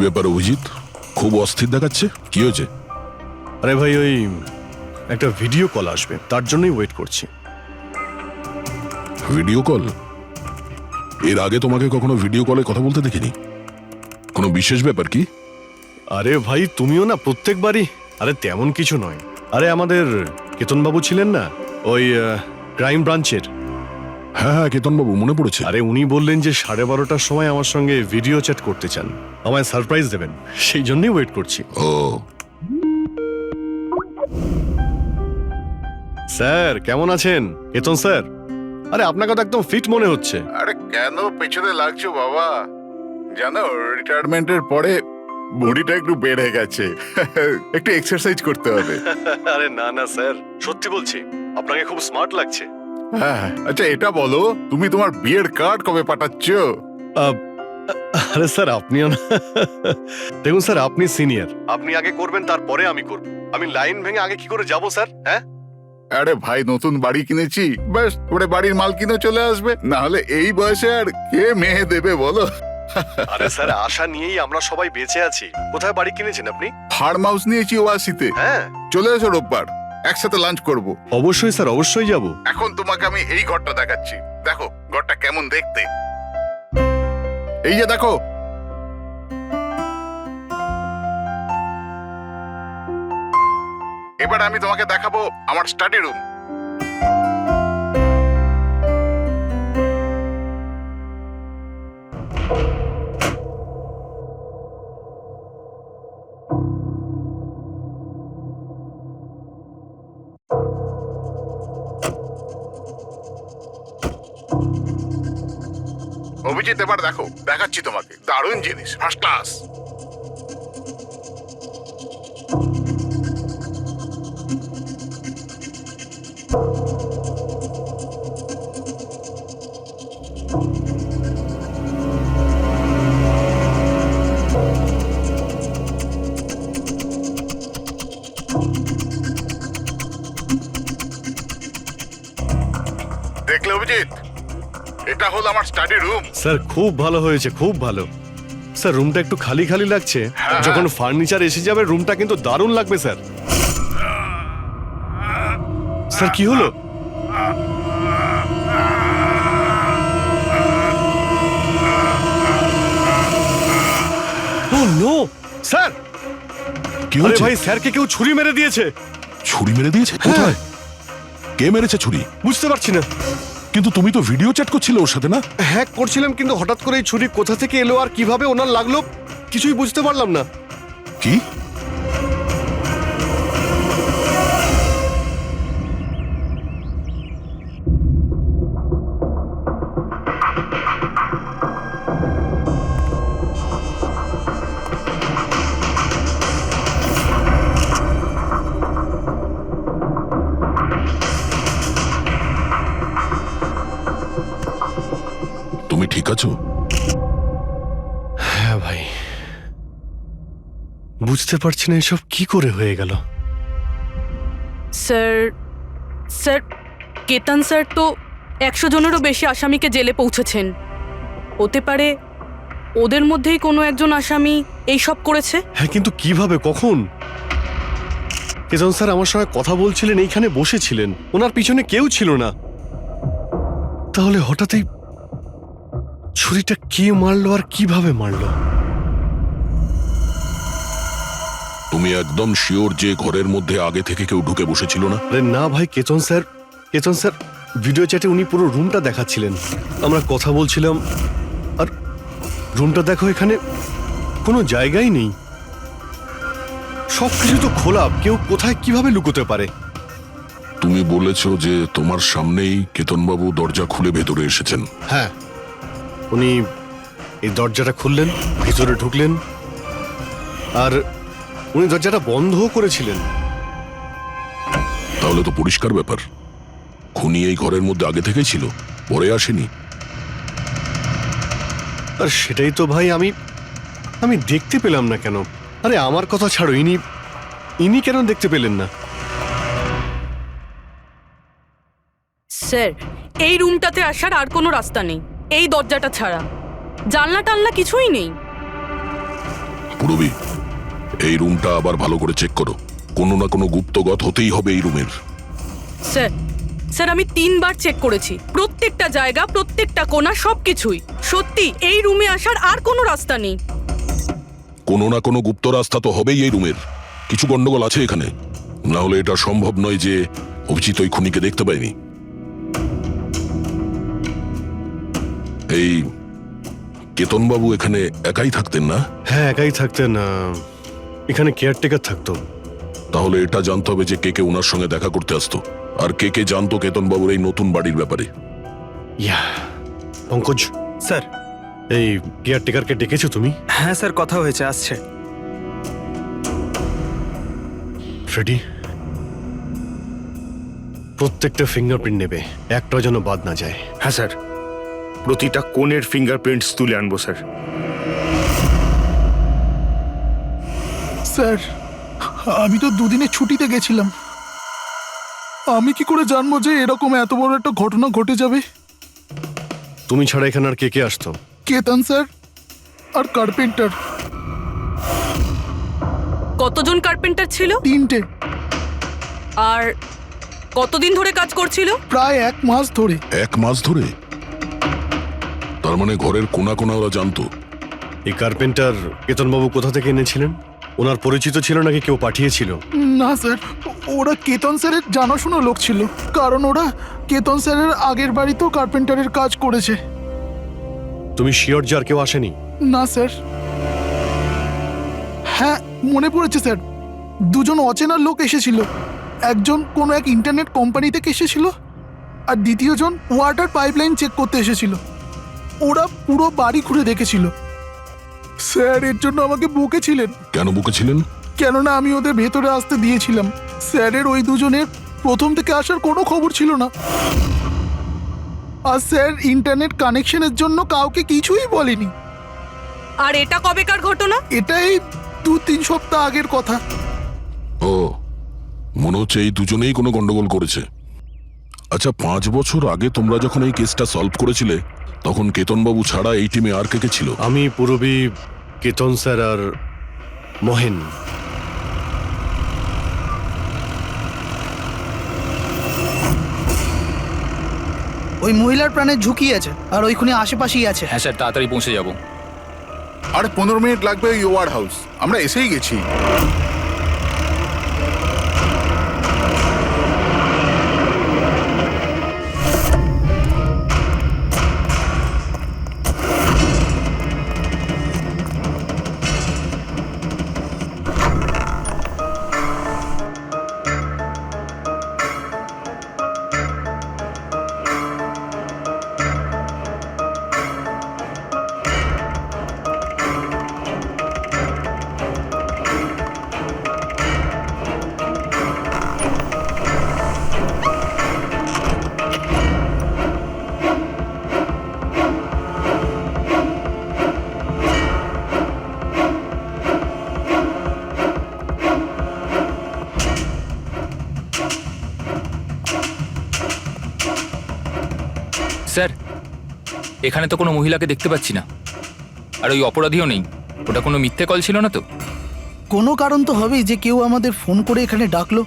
ব্যাপার অভিজিৎ? খুব অস্থির দেখাচ্ছে, কি হয়েছে? আরে ভাই, ওই একটা ভিডিও কল আসবে, তার জন্যই ওয়েট করছি। Video call? এর আগে তোমাকে কখনো ভিডিও কলে কথা বলতে দেখিনি। কোনো বিশেষ ব্যাপার কি? আরে ভাই, তুমিও না প্রত্যেকবারই। আরে তেমন কিছু নয়। আরে আমাদের কেতনবাবু ছিলেন না, ওই ক্রাইম ব্রাঞ্চের। হ্যাঁ হ্যাঁ, কেতনবাবু, মনে পড়েছে। আরে উনি বললেন যে 12:30টার সময় আমার সঙ্গে ভিডিও চ্যাট করতে চান, আমায় সারপ্রাইজ দেবেন, সেই জন্যই ওয়েট করছি। ও, স্যার কেমন আছেন? কেতন স্যার, আরে আপনাকে তো একদম ফিট মনে হচ্ছে। আরে কেন পেছনে লাগছো বাবা? জানো, রিটায়ারমেন্টের পরে বডিটা একটু বেড়ে গেছে। একটু এক্সারসাইজ করতে হবে। আরে না না স্যার, সত্যি বলছি, আপনাকে খুব স্মার্ট লাগছে। হ্যাঁ, আচ্ছা এটা বলো, তুমি তোমার বিয়ের কার্ড কবে পাঠাচ্ছ? আরে স্যার, আপনিও না। দেখুন স্যার, আপনি সিনিয়র, আপনি আগে করবেন, তারপরে আমি করব। আমি লাইন ভেঙে আগে কি করে যাব স্যার? হ্যাঁ, আরে ভাই, নতুন বাড়ি কিনেছি, ব্যাস ওরে বাড়ির মালকিনও চলে আসবে, না হলে এই বয়সে আর কে মেয়ে দেবে বলো? আরে স্যার, আশা নিয়েই আমরা সবাই বেঁচে আছি। কোথায় বাড়ি কিনেছেন আপনি? ফার্ম হাউস নিয়েছি ওয়াসিতে। হ্যাঁ, চলে এসো রোববার, একসাথে লাঞ্চ করব। অবশ্যই স্যার, অবশ্যই যাব। এখন তোমাকে আমি এই ঘরটা দেখাচ্ছি, দেখো ঘরটা কেমন দেখতে। এই যে দেখো, এবার আমি তোমাকে দেখাবো আমার স্টাডি রুম। অভিজিৎ, এবার দেখো, দেখাচ্ছি তোমাকে দারুণ জিনিস, ফার্স্ট ক্লাস। দেখলে অভিজিৎ, এটা হলো আমার স্টাডি রুম। স্যার খুব ভালো হয়েছে, খুব ভালো। স্যার, রুমটা একটু খালি খালি লাগছে, যখন ফার্নিচার এসে যাবে রুমটা কিন্তু দারুণ লাগবে স্যার। স্যার কি হলো? ও নো স্যার! কি আরে হয়েছে? ভাই, স্যারকে কেউ ছুরি মেরে দিয়েছে। ছুরি মেরে দিয়েছে? কোথায়? কে মেরেছে ছুরি? বুঝতে পারছি না। কিন্তু তুমি তো ভিডিও চ্যাট করছিলে ওর সাথে, না? হ্যাঁ করছিলাম, কিন্তু হঠাৎ করে এই ছুরি কোথা থেকে এলো আর কিভাবে ওনার লাগলো কিছুই বুঝতে পারলাম না। কি? তুমি ঠিক আছো? হ্যাঁ ভাই, বুঝতে পারছি না এসব কি করে হয়ে গেল। স্যার স্যার কেতন স্যার তো 100 জনেরও বেশি আসামিকে জেলে পৌঁছেছেন। হতে পারে ওদের মধ্যেই কোনো একজন আসামি এই সব করেছে। হ্যাঁ, কিন্তু কিভাবে, কখন? কেতন স্যার আমার সঙ্গে কথা বলছিলেন, এইখানে বসেছিলেন, ওনার পিছনে কেউ ছিল না। তাহলে হঠাৎই ছুরিটা কে মারলো আর কিভাবে মারলো? তুমি একদম শিওর যে ঘরের মধ্যে আগে থেকে কেউ ঢুকে বসেছিল না? আরে না ভাই, কেতন স্যার ভিডিও চ্যাটে উনি পুরো রুমটা দেখাচ্ছিলেন, আমরা কথা বলছিলাম, আর রুমটা দেখো, এখানে কোনো জায়গাই নেই, সবকিছু তো খোলা, কেউ কোথায় কিভাবে লুকোতে পারে? তুমি বলেছ যে তোমার সামনেই কেতনবাবু দরজা খুলে ভেতরে এসেছেন। হ্যাঁ, উনি এই দরজাটা খুললেন, ভিতরে ঢুকলেন, আর উনি দরজাটা বন্ধও করেছিলেন। তাহলে তো পরিষ্কার ব্যাপার, খুনি এই ঘরের মধ্যে আগে থেকেই ছিল, পরে আসেনি। আর সেটাই তো ভাই আমি দেখতে পেলাম না কেন? আরে আমার কথা ছাড়ো, ইনি কেন দেখতে পেলেন না? স্যার, এই রুমটাতে আসার আর কোনো রাস্তা নেই, এই দরজাটা ছাড়া। জানলা টানলা কিছুই নেই। পুরবি, এই রুমটা আবার ভালো করে চেক করো। কোনো না কোনো গুপ্তগত হতেই হবে এই রুমের। স্যার স্যার আমি 3বার চেক করেছি, প্রত্যেকটা জায়গা, প্রত্যেকটা কোণা, সবকিছুই। সত্যি এই রুমে আসার আর কোনো রাস্তা নেই। কোনো না কোনো গুপ্ত রাস্তা তো হবেই এই রুমের। কিছু গন্ডগোল আছে এখানে, না হলে এটা সম্ভব নয় যে অভিজিৎ ওই খুনিকে দেখতে পায়নি। এই কেতনবাবু এখানে একাই থাকতেন না? হ্যাঁ, একাই থাকতেন। এখানে কেয়ারটেকার থাকতো। তাহলে এটা জানতে হবে যে কে কে ওনার সঙ্গে দেখা করতে আসতো, আর কে কে জানতো কেতনবাবুর এই নতুন বাড়ির ব্যাপারে। ইয়া, পঙ্কজ স্যার। এই কেয়ারটেকারকে ডেকেছো তুমি? হ্যাঁ স্যার, কথা হয়েছে, আসছে। ফ্রেডি, প্রত্যেকটা ফিঙ্গারপ্রিন্ট নেবে, একটাও যেন বাদ না যায়। হ্যাঁ স্যার, প্রতিটা কোণের ফিঙ্গারপ্রিন্টস তুলে আনবো স্যার। স্যার, আমি তো দুদিনের ছুটিতে গেছিলাম। আমি কি করে জানবো যে এরকম এত বড় একটা ঘটনা ঘটে যাবে? তুমি ছাড়া এখানে আর কে কে আসতো? কেতন স্যার আর কার্পেন্টার, কতজন কার্পেন্টার ছিল? 3টে। আর কতদিন ধরে কাজ করছিল? প্রায় 1 মাস ধরে। 1 মাস ধরে? তার মানে ঘরের কোনা কোনা ওরা জানতো। এই কার্পেন্টার কেতনবাবু কোথা থেকে এনেছিলেন? ওনার পরিচিত ছিল নাকি কেউ পাঠিয়েছিল? না স্যার, ওরা কেতন স্যারের জানাশোনা লোক ছিল, কারণ ওরা কেতন স্যারের আগের বাড়িতেও কার্পেন্টারের কাজ করেছে। তুমি শিওর যে আর কেউ আসেনি? না স্যার। হ্যাঁ, মনে পড়েছে স্যার, 2জন অচেনা লোক এসেছিল। একজন কোনো এক ইন্টারনেট কোম্পানি থেকে এসেছিল, আর দ্বিতীয়জন ওয়াটার পাইপলাইন চেক করতে এসেছিল। ওরা পুরো বাড়ি ঘুরে দেখেছিল। স্যার এর জন্য আমাকে বকেছিলেন। কেন বকেছিলেন? কেননা আমি ওদের ভেতরে আসতে দিয়েছিলাম। স্যারের ওই 2জনের প্রথম থেকে আসার কোনো খবর ছিল না। আর স্যার ইন্টারনেট কানেকশনের জন্য কাউকে কিছুই বলেনি। আর এটা কবেকার ঘটনা? এটাই 2-3 সপ্তাহ আগের কথা। ও, মনে হচ্ছে এই দুজনেই কোনো গন্ডগোল করেছে। আচ্ছা, 5 বছর আগে তোমরা যখন এই কেসটা সলভ করেছিলে, তখন কেতনবাবু ছাড়া এই টিমে আর কে কে ছিল? আমি, পুরবী, কেতন স্যার আর মহেন। ওই মহিলার প্রাণের ঝুঁকি আছে, আর ওইখানে আশেপাশেই আছে। হ্যাঁ স্যার, তাড়াতাড়ি পৌঁছে যাব। আর 15 মিনিট লাগবে ওই ওয়ার্ড হাউস, আমরা এসেই গেছি। স্যার, এখানে তো কোনো মহিলাকে দেখতে পাচ্ছি না, আর ওই অপরাধীও নেই। ওটা কোনো মিথ্যে কল ছিল না তো? কোনো কারণ তো হবেই যে কেউ আমাদের ফোন করে এখানে ডাকলো,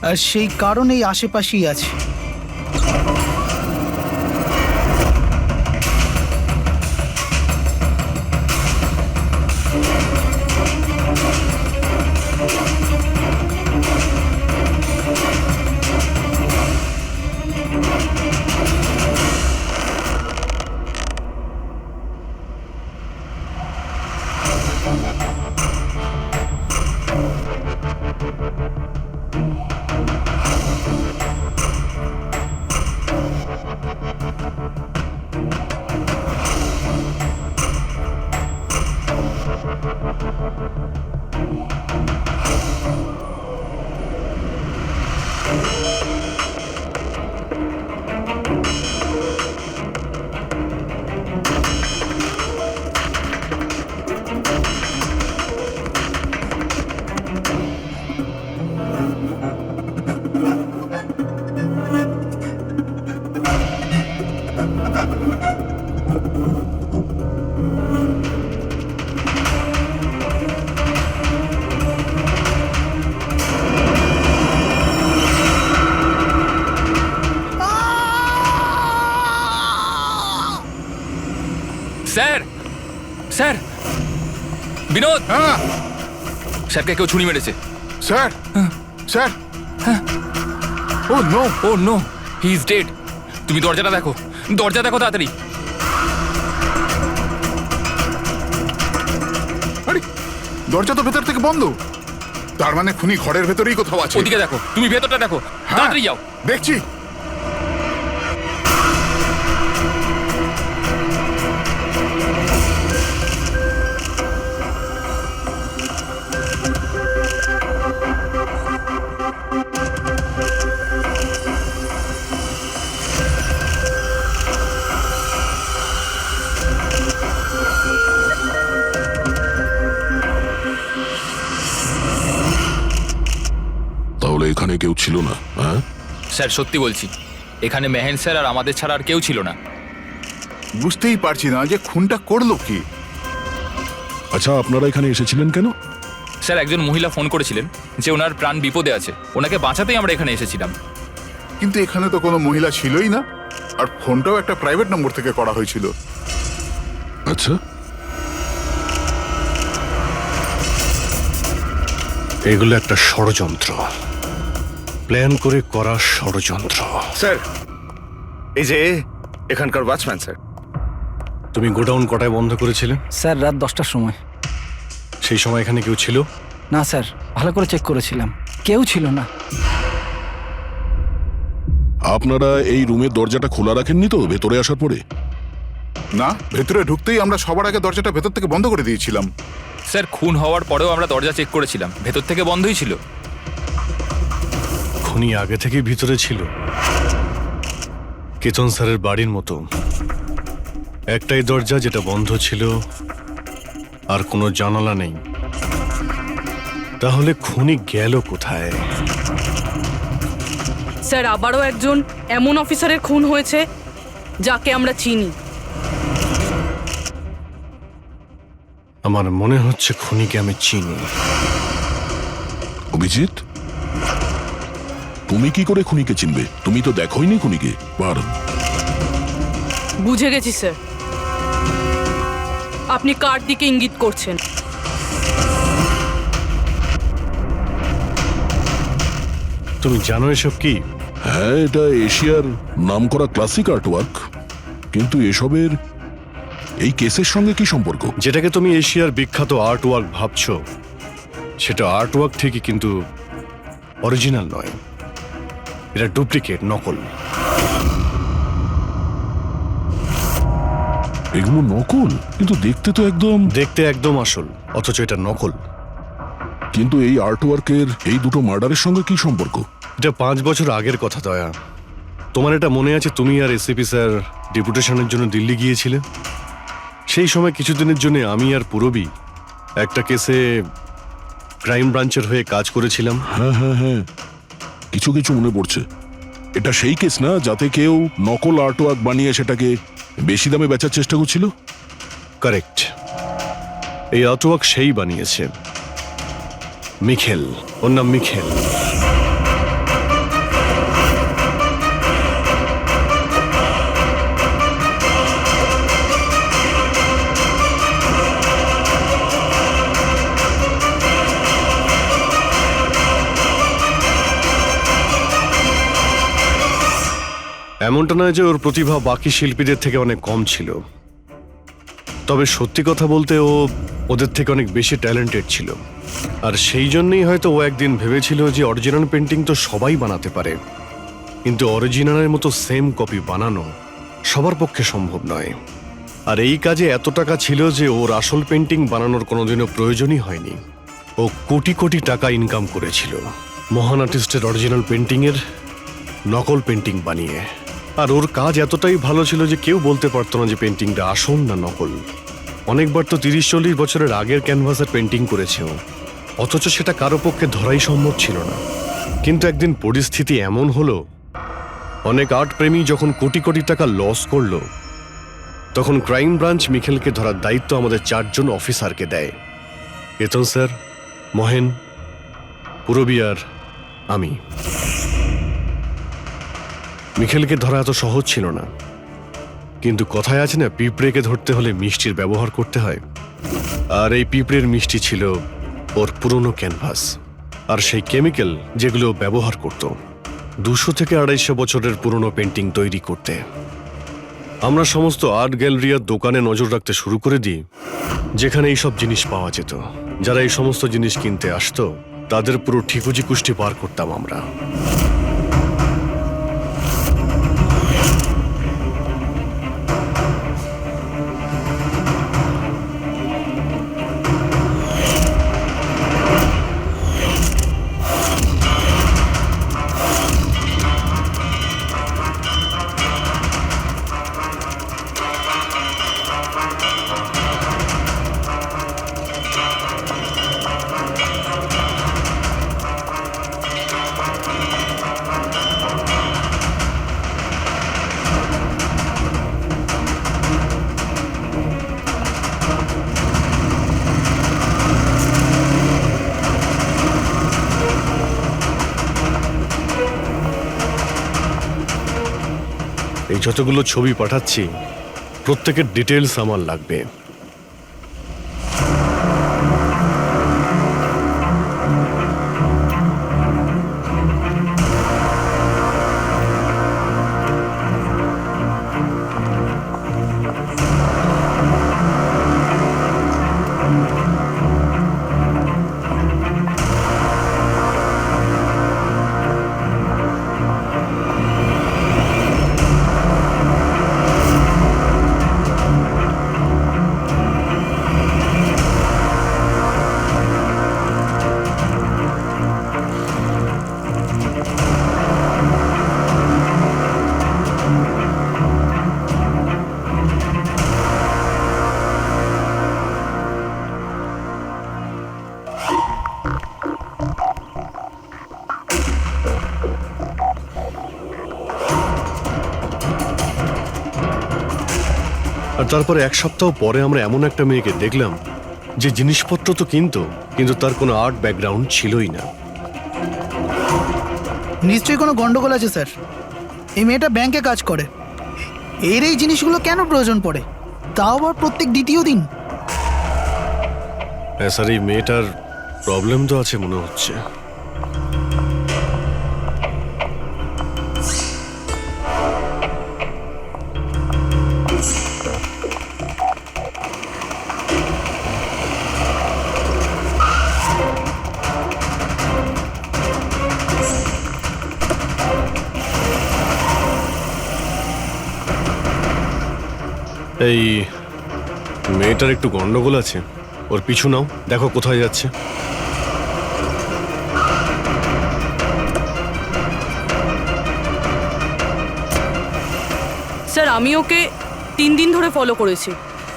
আর সেই কারণ এই আশেপাশেই আছে। বিনোদ, হ্যাঁ স্যারকে কেউ ছুরি মেরেছে। Sir sir oh no oh no, he is dead. তুমি দরজাটা দেখো, দরজা দেখো তাড়াতাড়ি। আরে দরজা তো ভেতর থেকে বন্ধ, তার মানে খুনি ঘরের ভেতরেই কোথাও আছে। ওদিকে দেখো, তুমি ভেতরটা দেখো, হ্যাঁ, তাড়াতাড়ি যাও। দেখছি। তাহলে এখানে কেউ ছিল না? হ্যাঁ, স্যার সত্যি বলছি, এখানে মেহেন স্যার আর আমাদের ছাড়া আর কেউ ছিল না। বুঝতেই পারছি না যে খুনটা করলো কি। আচ্ছা আপনারা এখানে এসেছিলেন কেন? স্যার একজন মহিলা ফোন করেছিলেন যে ওনার প্রাণ বিপদে আছে, ওনাকে বাঁচাতেই আমরা এখানে এসেছিলাম। কিন্তু এখানে তো কোনো মহিলা ছিলই না, আর ফোনটাও একটা প্রাইভেট নম্বর থেকে করা হয়েছিল। আচ্ছা, এগুলো একটা ষড়যন্ত্র, প্ল্যান করে করা ষড়যন্ত্র। স্যার, এই যে এখানকার ওয়াচম্যান স্যার। তুমি গোডাউন কটায় বন্ধ করেছিলে? স্যার রাত 10টার সময়। সেই সময় এখানে কেউ ছিল? না স্যার, ভালো করে চেক করেছিলাম, কেউ ছিল না। আপনারা এই রুমের দরজাটা খোলা রাখেননি তো ভেতরে আসার পরে? না, ভেতরে ঢুকতেই আমরা সবার আগে দরজাটা ভেতর থেকে বন্ধ করে দিয়েছিলাম। স্যার খুন হওয়ার পরেও আমরা দরজা চেক করেছিলাম, ভেতর থেকে বন্ধই ছিল। খুনি আগে থেকেই ভিতরে ছিল, কেতন স্যারের বাড়ির মতো। একটাই দরজা যেটা বন্ধ ছিল, আর কোনো জানালা নেই। তাহলে খুনি গেল কোথায়? স্যার আবারও একজন এমন অফিসারের খুন হয়েছে যাকে আমরা চিনি। আমার মনে হচ্ছে খুনিকে আমি চিনি। অভিজিৎ, তুমি কি করে খুনিকে চিনবে? তুমি তো দেখোইনি খুনিকে বার। বুঝে গেছি স্যার, আপনি কার দিকে ইঙ্গিত করছেন। তুমি জানো এসব কি? হ্যাঁ, এটা এশিয়ার নামকরা ক্লাসিক আর্টওয়ার্ক, কিন্তু এসবের এই কেসের সঙ্গে কি সম্পর্ক? যেটাকে তুমি এশিয়ার বিখ্যাত আর্ট ওয়ার্ক ভাবছো, সেটা আর্ট ওয়ার্ক ঠিকই, কিন্তু অরিজিনাল নয়। এটা ডুপ্লিকেট, নকল। এগুলো নকল, কিন্তু দেখতে তো একদম। দেখতে একদম আসল, অথচ এটা নকল। কিন্তু এই আর্টওয়ার্কের এই দুটো মার্ডারের সঙ্গে কি সম্পর্ক? এটা 5 বছর আগের কথা দয়া। তোমার এটা মনে আছে তুমি আর এসিপি স্যার ডেপুটেশনের জন্য দিল্লি গিয়েছিলে? সেই সময় কিছুদিনের জন্য আমি আর পুরবী একটা কেসে ক্রাইম ব্রাঞ্চের হয়ে কাজ করেছিলাম। হ্যাঁ হ্যাঁ হ্যাঁ, কিছু কিছু মনে পড়ছে। এটা সেই কেস না যাতে কেউ নকল আর্টওয়ার্ক বানিয়ে সেটাকে বেশি দামে বেচার চেষ্টা করছিল? কারেক্ট। এই আর্টওয়ার্ক সেই বানিয়েছে, মিখেল। ওর নাম মিখেল। এমনটা নয় যে ওর প্রতিভা বাকি শিল্পীদের থেকে অনেক কম ছিল, তবে সত্যি কথা বলতে ও ওদের থেকে অনেক বেশি ট্যালেন্টেড ছিল। আর সেই জন্যই হয়তো ও একদিন ভেবেছিল যে অরিজিনাল পেন্টিং তো সবাই বানাতে পারে, কিন্তু অরিজিনালের মতো সেম কপি বানানো সবার পক্ষে সম্ভব নয়। আর এই কাজে এত টাকা ছিল যে ওর আসল পেন্টিং বানানোর কোনোদিনও প্রয়োজনই হয়নি। ও কোটি কোটি টাকা ইনকাম করেছিল মহান আর্টিস্টের অরিজিনাল পেন্টিংয়ের নকল পেন্টিং বানিয়ে। আর ওর কাজ এতটাই ভালো ছিল যে কেউ বলতে পারতো না যে পেন্টিংটা আসল না নকল। অনেকবার তো 30-40 বছরের আগের ক্যানভাসের পেন্টিং করেছে ও, অথচ সেটা কারো পক্ষে ধরাই সম্ভব ছিল না। কিন্তু একদিন পরিস্থিতি এমন হলো, অনেক আর্ট প্রেমী যখন কোটি কোটি টাকা লস করলো, তখন ক্রাইম ব্রাঞ্চ মিখেলকে ধরার দায়িত্ব আমাদের 4 জন অফিসারকে দেয়। কেতন স্যার, মহেন, পুরবী আর আমি। মিখেলকে ধরা এত সহজ ছিল না, কিন্তু কথায় আছে না, পিঁপড়েকে ধরতে হলে মিষ্টির ব্যবহার করতে হয়। আর এই পিঁপড়ের মিষ্টি ছিল ওর পুরনো ক্যানভাস আর সেই কেমিক্যাল যেগুলো ও ব্যবহার করত 200 থেকে 250 বছরের পুরনো পেন্টিং তৈরি করতে। আমরা সমস্ত আর্ট গ্যালারি আর দোকানে নজর রাখতে শুরু করে দিই যেখানে এইসব জিনিস পাওয়া যেত। যারা এই সমস্ত জিনিস কিনতে আসতো তাদের পুরো ঠিকুজি কুষ্টি পার করতাম আমরা। এই যতগুলো ছবি পাঠাচ্ছি প্রত্যেকের ডিটেলস আমার লাগবে। আর তারপরে 1 সপ্তাহ পরে আমরা এমন একটা মেয়েকে দেখলাম যে জিনিসপত্র তো কিন্তু তার কোনো আর্ট ব্যাকগ্রাউন্ড ছিলই না। নিশ্চয়ই কোনো গন্ডগোল আছে স্যার। এই মেয়েটা ব্যাংকে কাজ করে, এর এই জিনিসগুলো কেন প্রয়োজন পড়ে, তাও আবার প্রত্যেক দ্বিতীয় দিন? হ্যাঁ স্যার, এই মেয়েটার প্রবলেম তো আছে মনে হচ্ছে। এই মেয়েটার একটু গন্ডগোল আছে, ওর পিছু নাও, দেখো কোথায় যাচ্ছে। স্যার আমি ওকে 3 দিন ধরে ফলো করেছি,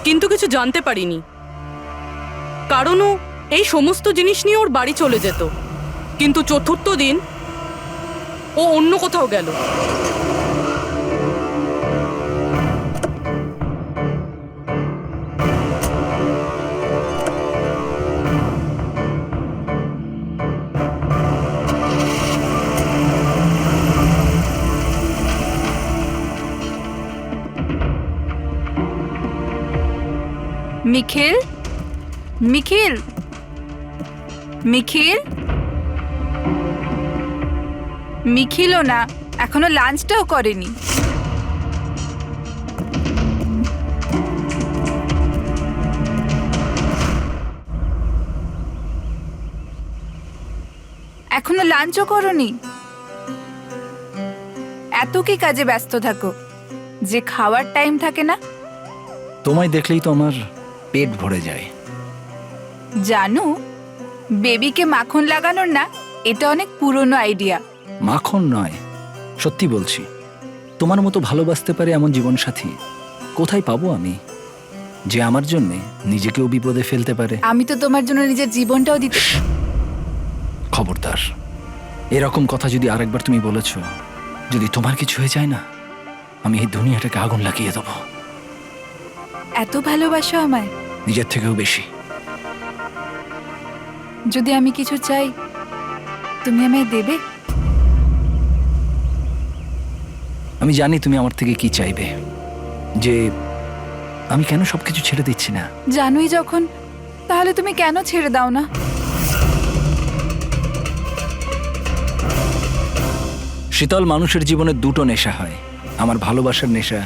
কিন্তু কিছু জানতে পারিনি। কারণ ও এই সমস্ত জিনিস নিয়ে ওর বাড়ি চলে যেত, কিন্তু 4র্থ দিন ও অন্য কোথাও গেল। নিখিল, নিখিল, নিখিল, নিখিলও না, এখনো লাঞ্চটাও করেনি। এখনো লাঞ্চও করনি? এত কি কাজে ব্যস্ত থাকো যে খাওয়ার টাইম থাকে না? তোমায় দেখলেই তো আমার পেট ভরে যায়। জানো, বেবিকে মাখন লাগানোর না, এটা অনেক পুরনো আইডিয়া। মাখন নয়, সত্যি বলছি, তোমার মতো ভালোবাসতে পারে এমন জীবনসাথী কোথায় পাবো আমি, যে আমার জন্য নিজেকেও বিপদে ফেলতে পারে। আমি তো তোমার জন্য নিজের জীবনটাও দিতে। খবরদার, এরকম কথা যদি আরেকবার তুমি বলেছ, যদি তোমার কিছু হয়ে যায় না, আমি এই দুনিয়াটাকে আগুন লাগিয়ে দেবো। এত ভালোবাসো আমায়? নিজের থেকেও বেশি। যদি আমি কিছু চাই, তুমি আমায় দেবে? আমি জানি তুমি আমার থেকে কি চাইবে, যে আমি কেন সবকিছু ছেড়ে দিচ্ছি না। জানোই যখন তাহলে তুমি কেন ছেড়ে দাও না? শীতল, মানুষের জীবনে দুটো নেশা হয়। আমার ভালোবাসার নেশা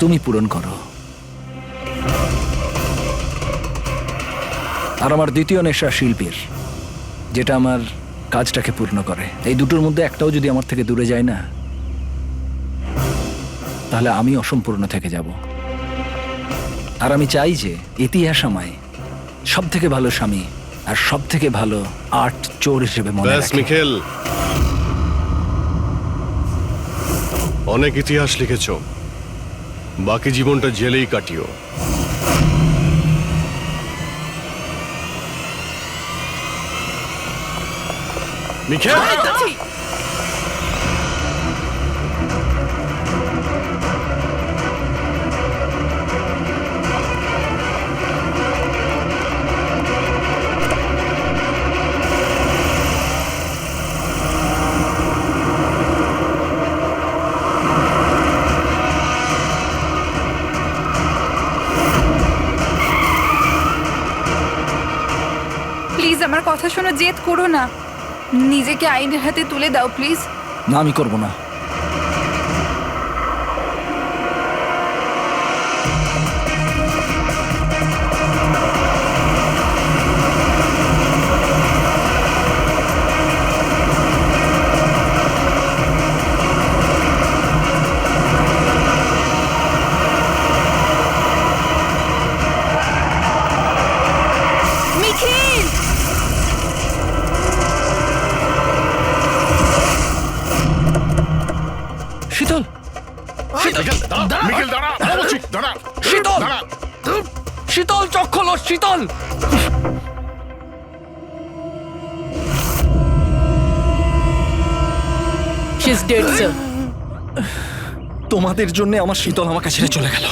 তুমি পূরণ করো, আর আমার দ্বিতীয় নেশা শিল্পীর, যেটা আমার কাজটাকে পূর্ণ করে। এই দুটোর মধ্যে একটাও যদি আমার থেকে দূরে যায় না, তাহলে আমি অসম্পূর্ণ থেকে যাব। আর আমি চাই যে ইতিহাস আমায় সব থেকে ভালো স্বামী আর সব থেকে ভালো আর্ট চোর হিসেবে মনে ব্যাস রাখে। মিখেল, অনেক ইতিহাস লিখেছ, বাকি জীবনটা জেলেই কাটিও। মিখেল, প্লিজ আমার কথা শোনো, জেদ করো না। নিজেকে আইনের হাতে তুলে দাও প্লিজ। না, আমি করব না। নিখিল! শীতল, মিখেল দাঁড়া, বলছি, দাঁড়া, শীতল! দাঁড়া। শীতল, চোখ খোলো, শীতল! She is dead sir. তোমাদের জন্য আমার শীতল আমাকে ছেড়ে চলে গেল।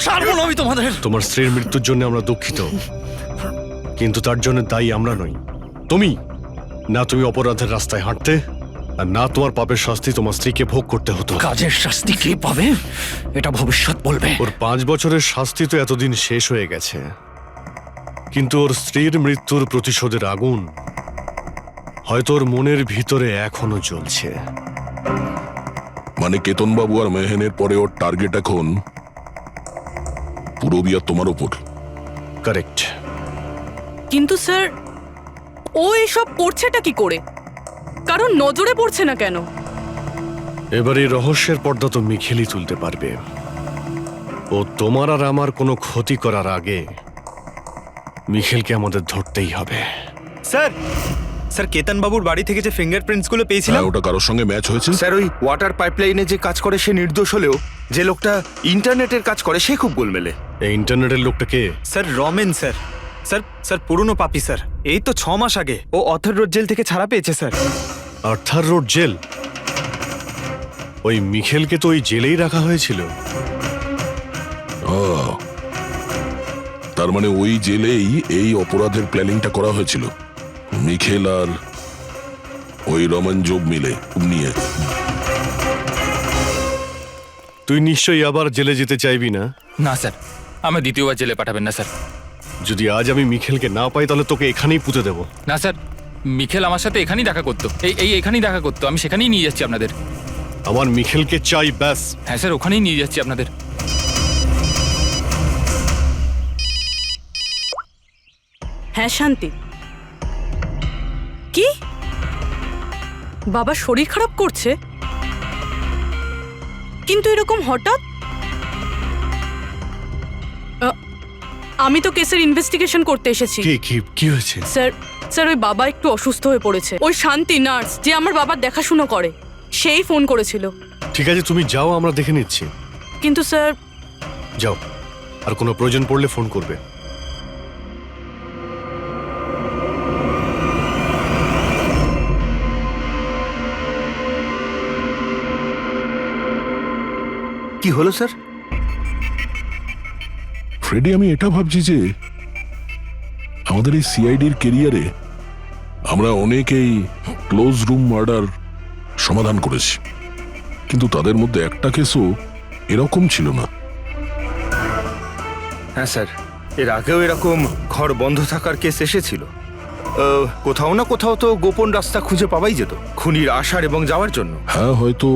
ছাড়বো না আমি তোমাদের। তোমার স্ত্রীর মৃত্যুর জন্য আমরা দুঃখিত, কিন্তু তার জন্য দায়ী আমরা নই, তুমি। না তুমি অপরাধের রাস্তায় হাঁটতে, আর না তোমার পাপের শাস্তি তোমার স্ত্রীকে ভোগ করতে হতো। কাজের শাস্তি কে পাবে এটা ভবিষ্যৎ বলবে। ওর 5 বছরের শাস্তি তো এতদিন শেষ হয়ে গেছে, কিন্তু ওর স্ত্রীর মৃত্যুর প্রতিশোধের আগুন হয়তো ওর মনের ভিতরে এখনো জ্বলছে। মানে কেতনবাবু আর মেহেনের পরে ওর টার্গেট এখন পুরবি আর তোমার ওপর। কারেক্ট। কিন্তু স্যার, ও এসব করছেটা কি করে? কারণ নজরে পড়ছে না কেন? এবার এই রহস্যের পর্দা তো মিখেলই তুলতে পারবে। ও তোমার আর আমার কোনো ক্ষতি করার আগে মিখেলকে আমাদের ধরতেই হবে। স্যার, স্যার কেতন বাবুর বাড়ি থেকে যে ফিঙ্গারপ্রিন্টস গুলো পেয়েছিলাম, হ্যাঁ, ওটা কারোর সঙ্গে ম্যাচ হয়েছে? স্যার ওই ওয়াটার পাইপলাইনে যে কাজ করে সে নির্দোষ হলেও যে লোকটা ইন্টারনেটের কাজ করে সে খুব গোলমেলে। এই ইন্টারনেটের লোকটা কে? Sir Ramen sir. Sir sir পুরনো পাপি স্যার। এই তো 6 মাস আগে ও অথর রোড জেল থেকে ছাড়া পেয়েছে স্যার। Arthur road jail? ওই মিখেলকে তো ওই জেলেই রাখা হয়েছিল। তার মানে ওই জেলেই এই অপরাধের প্ল্যানিংটা করা হয়েছিল, মিখেল আর ওই রমন জোব মিলে নিয়ে। তুই নিশ্চয়ই আবার জেলে যেতে চাইবি না? না স্যার, আমি দ্বিতীয়বার জেলে পাঠাবেন না স্যার। যদি আজ আমি মিখেলকে না পাই তাহলে তোকে এখানেই পুঁতে দেবো। না স্যার, মিখেল আমার সাথে এখানেই দেখা করতো, এখানেই দেখা করতো। আমি সেখানেই নিয়ে যাচ্ছি আপনাদের। আমার মিখেলকে চাই, ব্যাস। হ্যাঁ স্যার, ওখানেই নিয়ে যাচ্ছি আপনাদের। হ্যাঁ শান্তি। কি? বাবা শরীর খারাপ করছে? কিন্তু এরকম হঠাৎ? আমি তো কেসের ইনভেস্টিগেশন করতে এসেছি। কি হয়েছে? স্যার ওই বাবা একটু অসুস্থ হয়ে পড়েছে। ওই শান্তি নার্স যে আমার বাবার দেখাশোনা করে, সেই ফোন করেছিল। ঠিক আছে, তুমি যাও, আমরা দেখে নিচ্ছি। কিন্তু স্যার। যাও, আর কোনো প্রয়োজন পড়লে ফোন করবে। কি হলো স্যার? ফ্রেডি, আমি এটা ভাবছি যে আমাদের এই সিআইডির কেরিয়ারে আমরা অনেকেই ক্লোজ রুম মার্ডার সমাধান করেছি, কিন্তু তাদের মধ্যে একটা কেসও এরকম ছিল না। হ্যাঁ স্যার, এর আগেও এরকম ঘর বন্ধ থাকার কেস এসেছিল। কোথাও না কোথাও তো গোপন রাস্তা খুঁজে পাওয়াই যেত খুনির আসার এবং যাওয়ার জন্য। হ্যাঁ, হয়তো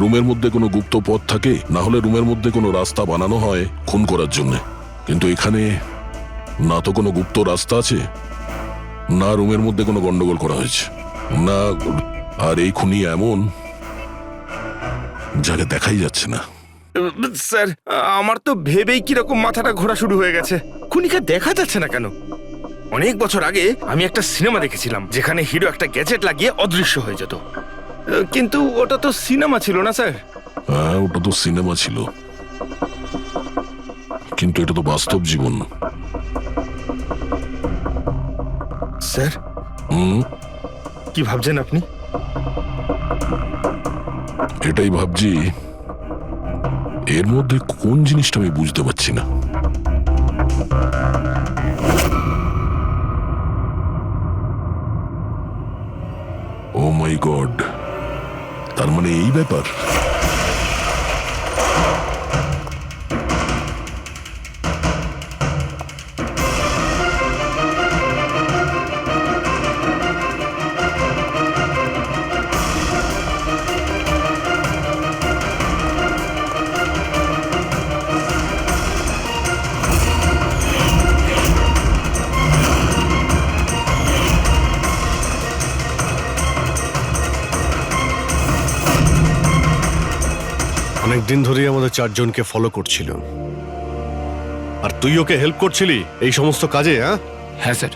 রুমের মধ্যে কোনো গুপ্ত পথ থাকে, না হলে রুমের মধ্যে কোনো রাস্তা বানানো হয় খুন করার জন্য। কিন্তু এখানে না তো কোনো গুপ্ত রাস্তা আছে, না রুমের মধ্যে কোনো গন্ডগোল করা হয়েছে, না। আর এই খুনি এমন যাকে দেখাই যাচ্ছে না। স্যার, আমার তো ভেবেই কিরকম মাথাটা ঘোরা শুরু হয়ে গেছে। খুনিকে দেখা যাচ্ছে না কেন? অনেক বছর আগে আমি একটা সিনেমা দেখেছিলাম যেখানে হিরো একটা গ্যাজেট লাগিয়ে অদৃশ্য হয়ে যেত, কিন্তু ওটা তো সিনেমা ছিল না স্যার। হ্যাঁ, ওটা তো সিনেমা ছিল, কিন্তু এটা তো বাস্তব জীবন। স্যার, কি ভাবছেন আপনি? এটাই ভাবছি, এর মধ্যে কোন জিনিসটা আমি বুঝতে পারছি না। ও মাই গড, তার মানে এই ব্যাপার। অনেকদিন ধরেই আমাদের চারজনকে ফলো করছিল, আর তুই ওকে হেল্প করছিলি এই সমস্ত কাজে। হ্যাঁ স্যার।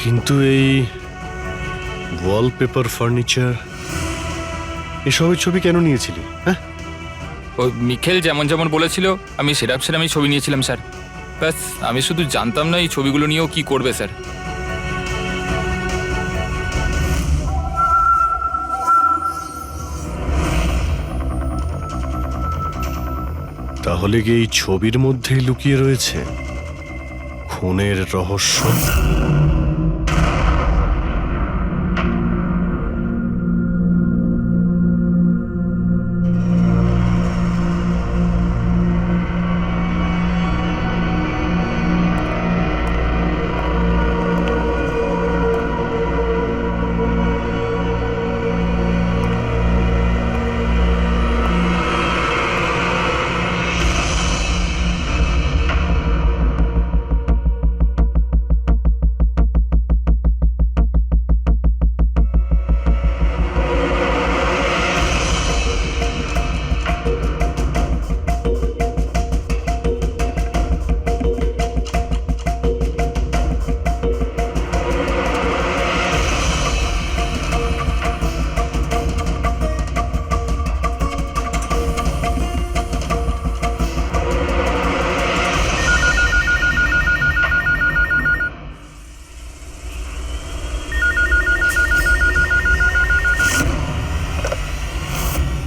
কিন্তু এই ওয়ালপেপার, ফার্নিচার, এসবের ছবি কেন নিয়েছিলি? হ্যাঁ, ওই মিখেল যেমন যেমন বলেছিল আমি সেরকমই ছবি নিয়েছিলাম স্যার। ব্যাস, আমি শুধু জানতাম না এই ছবিগুলো নিয়েও কি করবে স্যার। তাহলে কি এই ছবির মধ্যেই লুকিয়ে রয়েছে খুনের রহস্য?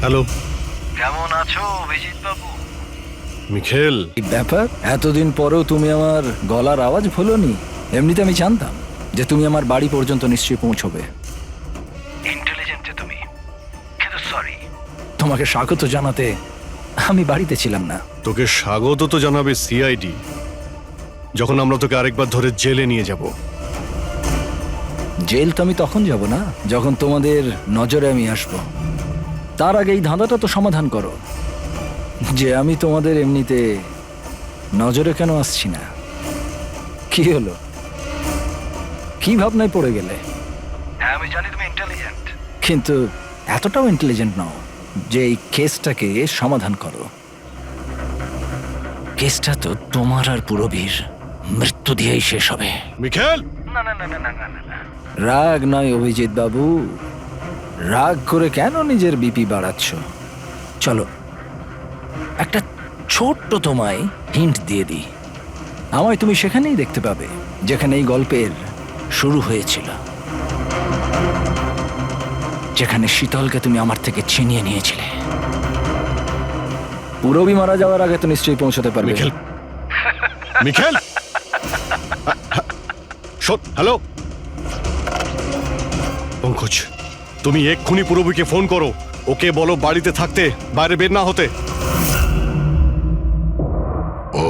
হ্যালো, কেমন আছো অভিজিৎ বাবু? মিখেল, ব্যাপার, এতদিন পরেও তুমি আমার গলার আওয়াজ ভুলোনি। এমনিতে আমি জানতাম যে তুমি আমার বাড়ি পর্যন্ত নিশ্চয়ই পৌঁছবে। ইন্টেলিজেন্ট তুমি, কিন্তু সরি, তোমাকে স্বাগত জানাতে আমি বাড়িতে ছিলাম না। তোকে স্বাগত তো জানাবে সিআইডি, যখন আমরা তোকে আরেকবার ধরে জেলে নিয়ে যাব। জেল তো আমি তখন যাব না যখন তোমাদের নজরে আমি আসব। তার আগে এই ধাঁধাটা তো সমাধান করো যে আমি তোমাদের এমনিতে নজরে কেন আসছি না। কি হলো, কি ভাবনায় পড়ে গেলে? হ্যাঁ, আমি জানি তুমি ইন্টেলিজেন্ট, কিন্তু এতটাও ইন্টেলিজেন্ট নও যে এই কেসটাকে সমাধান করো। কেসটা তো তোমার আর পুরবীর মৃত্যু দিয়েই শেষ হবে। মিখেল, রাগ নয় অভিজিৎ বাবু, রাগ করে কেন নিজের বিপি বাড়াচ্ছ? চলো একটা ছোট্ট তোমায় হিন্ট দিয়ে দিই। আমায় তুমি সেখানেই দেখতে পাবে যেখানে এই গল্পের শুরু হয়েছিল, যেখানে শীতলকে তুমি আমার থেকে ছিনিয়ে নিয়েছিলে। পুরবি মারা যাওয়ার আগে তো নিশ্চয়ই পৌঁছতে পারবে। মিখেল, মিখেল, হ্যালো পঙ্কজ, তুমি এক্ষুনি পুরবীকে ফোন করো, ওকে বলো বাড়িতে থাকতে, বাইরে বের না হতে। ও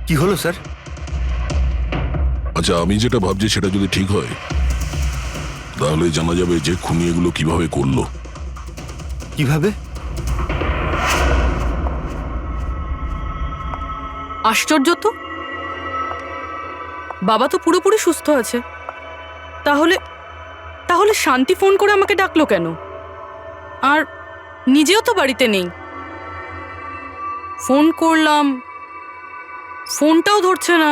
কি হলো স্যার? আচ্ছা, আমি যেটা ভাবছি সেটা যদি ঠিক হয় তাহলে জানা যাবে যে খুনি এগুলো কিভাবে করলো। কিভাবে? আশ্চর্য তো, বাবা তো পুরোপুরি সুস্থ আছে, তাহলে তাহলে শান্তি ফোন করে আমাকে ডাকলো কেন? আর নিজেও তো বাড়িতে নেই। ফোন করলাম, ফোনটাও ধরছে না।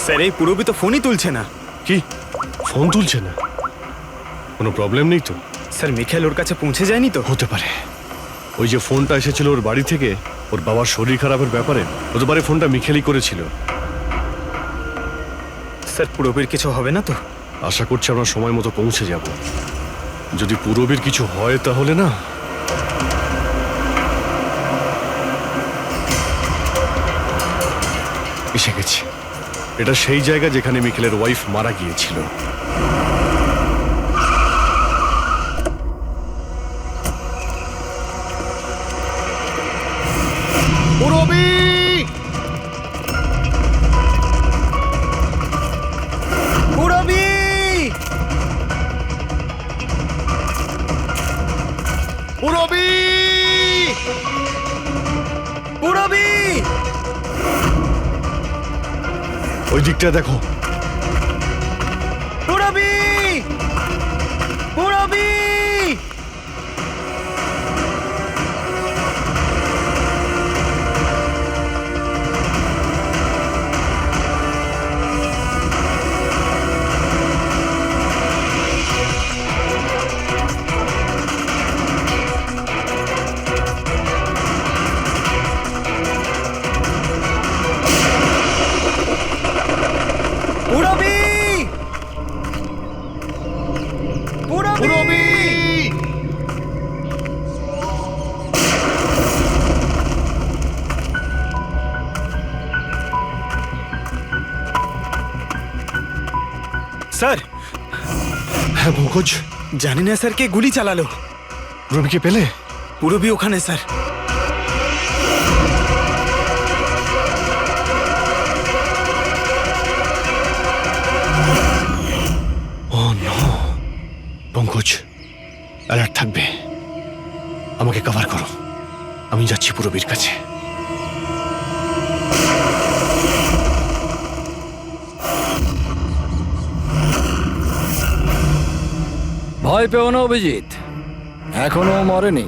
স্যার এই পুরবি তো ফোনই তুলছে না। কি ফোন তুলছে না? কোনো প্রবলেম নেই তো? স্যার মিখেল ওর কাছে পৌঁছে যায়নি তো? হতে পারে ওই যে ফোনটা এসেছিল ওর বাড়ি থেকে ওর বাবার শরীর খারাপের ব্যাপারে, হতে পারে ফোনটা মিখেলই করেছিল। স্যার পুরবির কিছু হবে না তো? আশা করছি আমরা সময় মতো পৌঁছে যাব। যদি পুরবীর কিছু হয় তাহলে না, এসে গেছি। এটা সেই জায়গা যেখানে মিখেলের ওয়াইফ মারা গিয়েছিল। পুরবী! পুরবি! পুরবী! পুরবি! ওই দিকটা দেখো। পুরবি! পুরবি! পুরবি! পুরবি! স্যার হ্যাঁ পঙ্কজ, জানি না স্যার কে গুলি চালালো। পুরবীকে পেলে? পুরবি ওখানে sir. Oh no! Pankaj, alert থাকবে। আমাকে কভার করো, আমি যাচ্ছি পুরবীর কাছে। ভয় পেও না অভিজিৎ, এখনো মরেনি।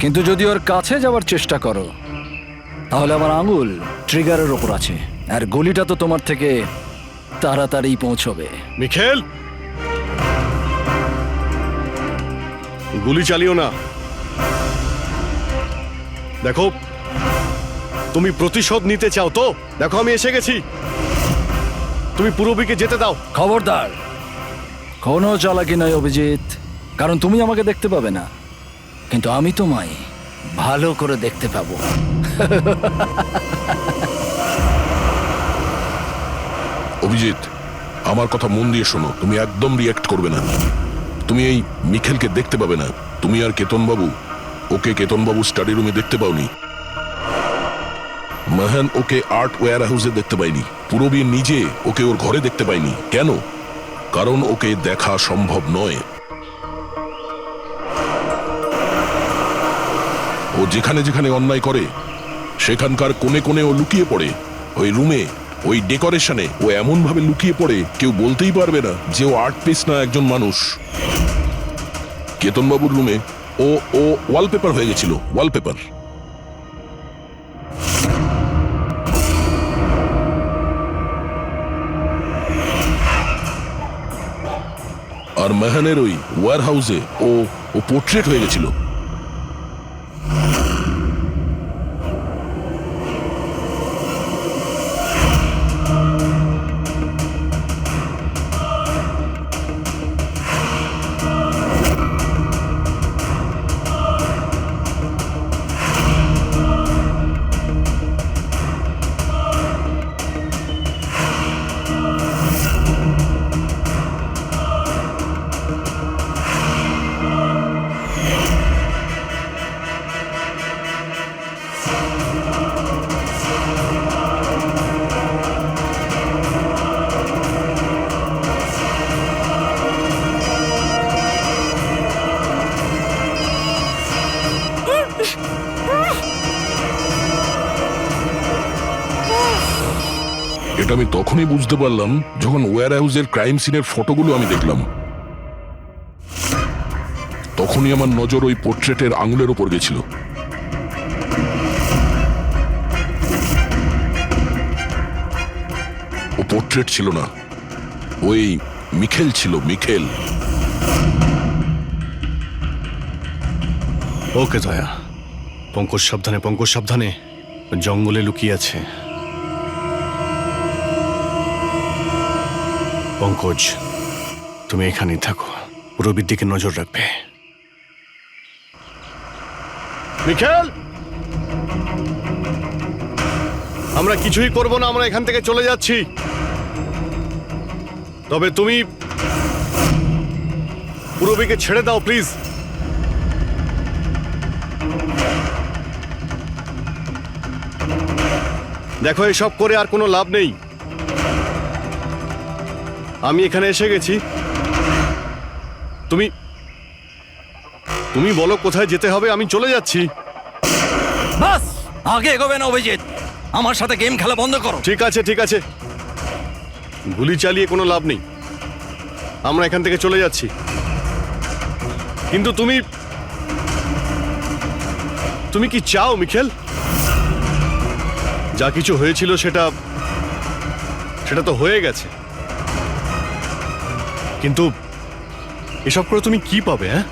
কিন্তু যদি ওর কাছে যাওয়ার চেষ্টা করো তাহলে আমার আঙুল ট্রিগারের ওপর আছে, আর গুলিটা তো তোমার থেকে তাড়াতাড়ি পৌঁছবে। মিখেল, গুলি চালিও না। দেখো, তুমি প্রতিশোধ নিতে চাও তো? দেখো আমি এসে গেছি, তুমি পুরবীকে যেতে দাও। খবরদার, কোনো চালাকি নয় অভিজিৎ, কারণ তুমি আমাকে দেখতে পাবে না, কিন্তু আমি তোমায় ভালো করে দেখতে পাবো। অভিজিৎ, আমার কথা মন দিয়ে শোনো, তুমি একদম রিয়াক্ট করবে না। তুমি এই মিখেলকে দেখতে পাবে না। তুমি আর কেতনবাবু ওকে কেতনবাবু স্টাডি রুমে দেখতে পাওনি। মাহান ওকে আর্ট ওয়্যার হাউসে দেখতে পাইনি। পূরবী নিজে ওকে ওর ঘরে দেখতে পাইনি। কেন? কারণ ওকে দেখা সম্ভব নয়। ও যেখানে যেখানে অন্যায় করে সেখানকার কোণে কোণে ও লুকিয়ে পড়ে। ওই রুমে, ওই ডেকোরেশনে ও এমন ভাবে লুকিয়ে পড়ে কেউ বলতেই পারবে না যে ও আর্ট পিস না একজন মানুষ। কেতনবাবুর রুমে ও ও ওয়ালপেপার হয়ে গেছিল, ওয়ালপেপার। আর মেহানের ওই ওয়্যার হাউসে ও ও পোর্ট্রেট হয়ে গেছিল। এটা আমি তখনই বুঝতে পারলাম যখন ওয়্যার হাউসের ক্রাইম সিনের ফটোগুলো আমি দেখলাম। তখনই আমার নজর ওই পোর্ট্রেটের আঙুলের উপর গেছিল। ও পোর্ট্রেট ছিল না, ওই মিখেল ছিল, মিখেল। ওকে দয়া, পঙ্কজ সাবধানে, পঙ্কজ সাবধানে, জঙ্গলে লুকিয়ে আছে। পঙ্কজ, তুমি এখানেই থাকো, রবির দিকে নজর রাখবে। মিখেল, আমরা কিছুই করব না, আমরা এখান থেকে চলে যাচ্ছি। তবে তুমি রবিকে ছেড়ে দাও প্লিজ। দেখো, এসব করে আর কোনো লাভ নেই। আমি এখানে এসে গেছি, তুমি তুমি বলো কোথায় যেতে হবে, আমি চলে যাচ্ছি। বাস, আগে এগোবে না অভিজিৎ, আমার সাথে গেম খেলা বন্ধ করো। ঠিক আছে, ঠিক আছে, গুলি চালিয়ে কোনো লাভ নেই, আমরা এখান থেকে চলে যাচ্ছি। কিন্তু তুমি তুমি কি চাও মিখেল? যা কিছু হয়েছিল সেটা সেটা তো হয়ে গেছে, কিন্তু এসব করে তুমি কি পাবে? হ্যাঁ,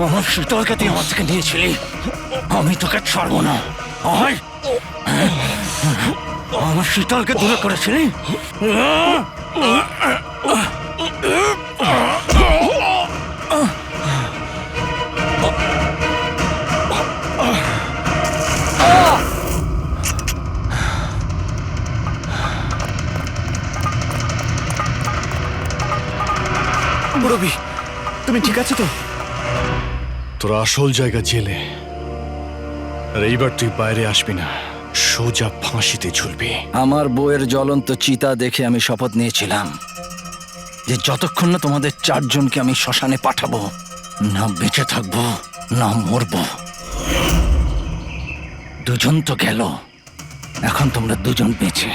আমার শীতলকে তুই আমার থেকে নিয়েছিলি, আমি তোকে ছাড়বো না। আমার শীতলকে দূরে করেছিলি। রবি, তুমি ঠিক আছো তো? তোর আসল জায়গা জেলে, আর এইবার তুই বাইরে আসবি না, সোজা ফাঁসিতে ঝুলবি। আমার বউয়ের জ্বলন্ত চিতা দেখে আমি শপথ নিয়েছিলাম যে যতক্ষণ না তোমাদের চারজনকে আমি শ্মশানে পাঠাবো, না বেঁচে থাকবো না মরবো। দুজন তো গেল, এখন তোমরা দুজন বেঁচে।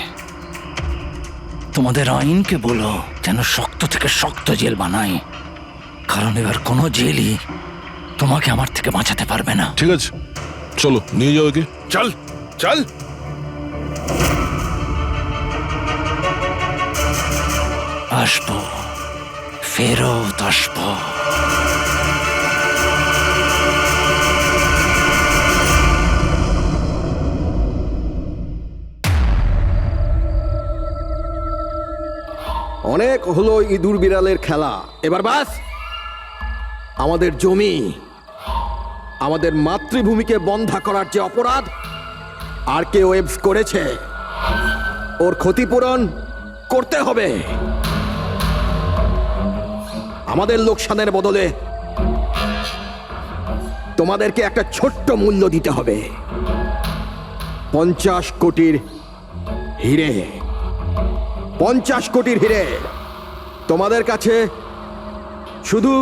তোমাদের আইনকে বলো যেন শক্ত থেকে শক্ত জেল বানায়, কারণ এবার কোনো জেলই তোমাকে আমার থেকে বাঁচাতে পারবে না। ঠিক আছে, চলো নিয়ে যাও একে। চল চল। আসবো, ফেরত আসবো। অনেক হলো ইঁদুর বিড়ালের খেলা, এবার বাস। আমাদের জমি, আমাদের মাতৃভূমিকে বন্ধা করার যে অপরাধ আরকেওয়েবস করেছে, ওর ক্ষতিপূরণ করতে হবে। আমাদের লোকসানের বদলে তোমাদেরকে একটা ছোট্ট মূল্য দিতে হবে, 50 কোটির হিরে। 50 কোটির হিরে। তোমাদের কাছে শুধু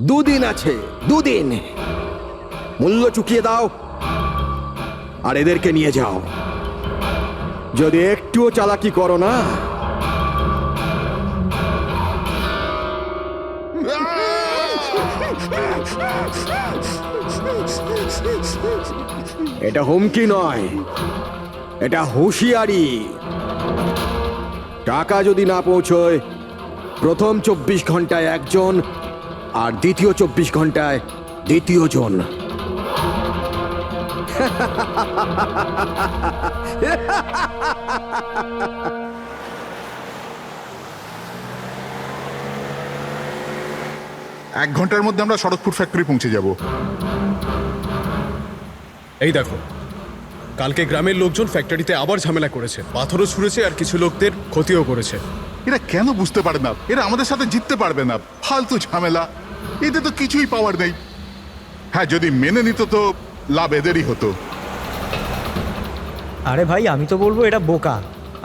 2 দিন আছে, 2 দিন। মূল্য চুকিয়ে দাও আর এদেরকে নিয়ে যাও। যদি একটুও চালাকি করো না, এটা হুমকি নয়, এটা হুঁশিয়ারি। টাকা যদি না পৌঁছয়, প্রথম 24 ঘন্টায় একজন আর দ্বিতীয় 24 ঘন্টায় দ্বিতীয় জন। এক ঘন্টার মধ্যে আমরা শরৎপুর ফ্যাক্টরি পৌঁছে যাব। এই দেখো, কালকে গ্রামের লোকজন ফ্যাক্টরিতে আবার ঝামেলা করেছে, পাথরও ছুঁড়েছে আর কিছু লোকদের ক্ষতিও করেছে। এরা কেন বুঝতে পারে না এরা আমাদের সাথে জিততে পারবে না? ফালতু ঝামেলা, এতে তো কিছুই পাওয়ার নেই। হ্যাঁ, যদি মেনে নিত তো লাভ এদেরই হতো। আরে ভাই, আমি তো বলবো এটা বোকা।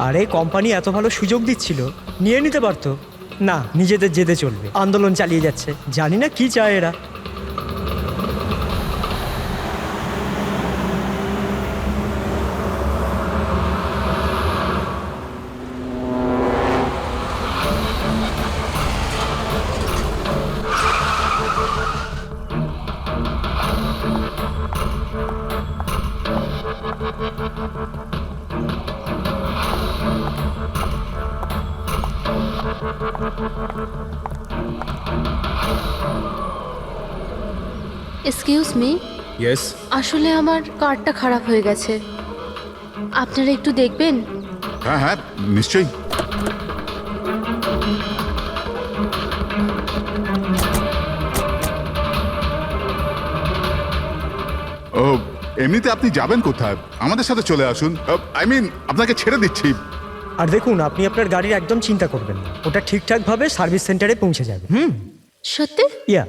আরে কোম্পানি এত ভালো সুযোগ দিচ্ছিল, নিয়ে নিতে পারতো। না, নিজেদের জেদে চলবে, আন্দোলন চালিয়ে যাচ্ছে। জানি না কি চায় এরা। Excuse me. ইয়েস। আসলে আমার কার্ডটা খারাপ হয়ে গেছে, আপনারা একটু দেখবেন? হ্যাঁ হ্যাঁ, নিশ্চয়ই। ও, এমনিতে আপনি যাবেন কোথায়? আমাদের সাথে চলে আসুন। আই মিন, আপনাকে ছেড়ে দিচ্ছি। আর দেখুন, আপনি আপনার গাড়ির একদম চিন্তা করবেন না, ওটা ঠিকঠাকভাবে সার্ভিস সেন্টারে পৌঁছে যাবে। সত্যি? ইয়া।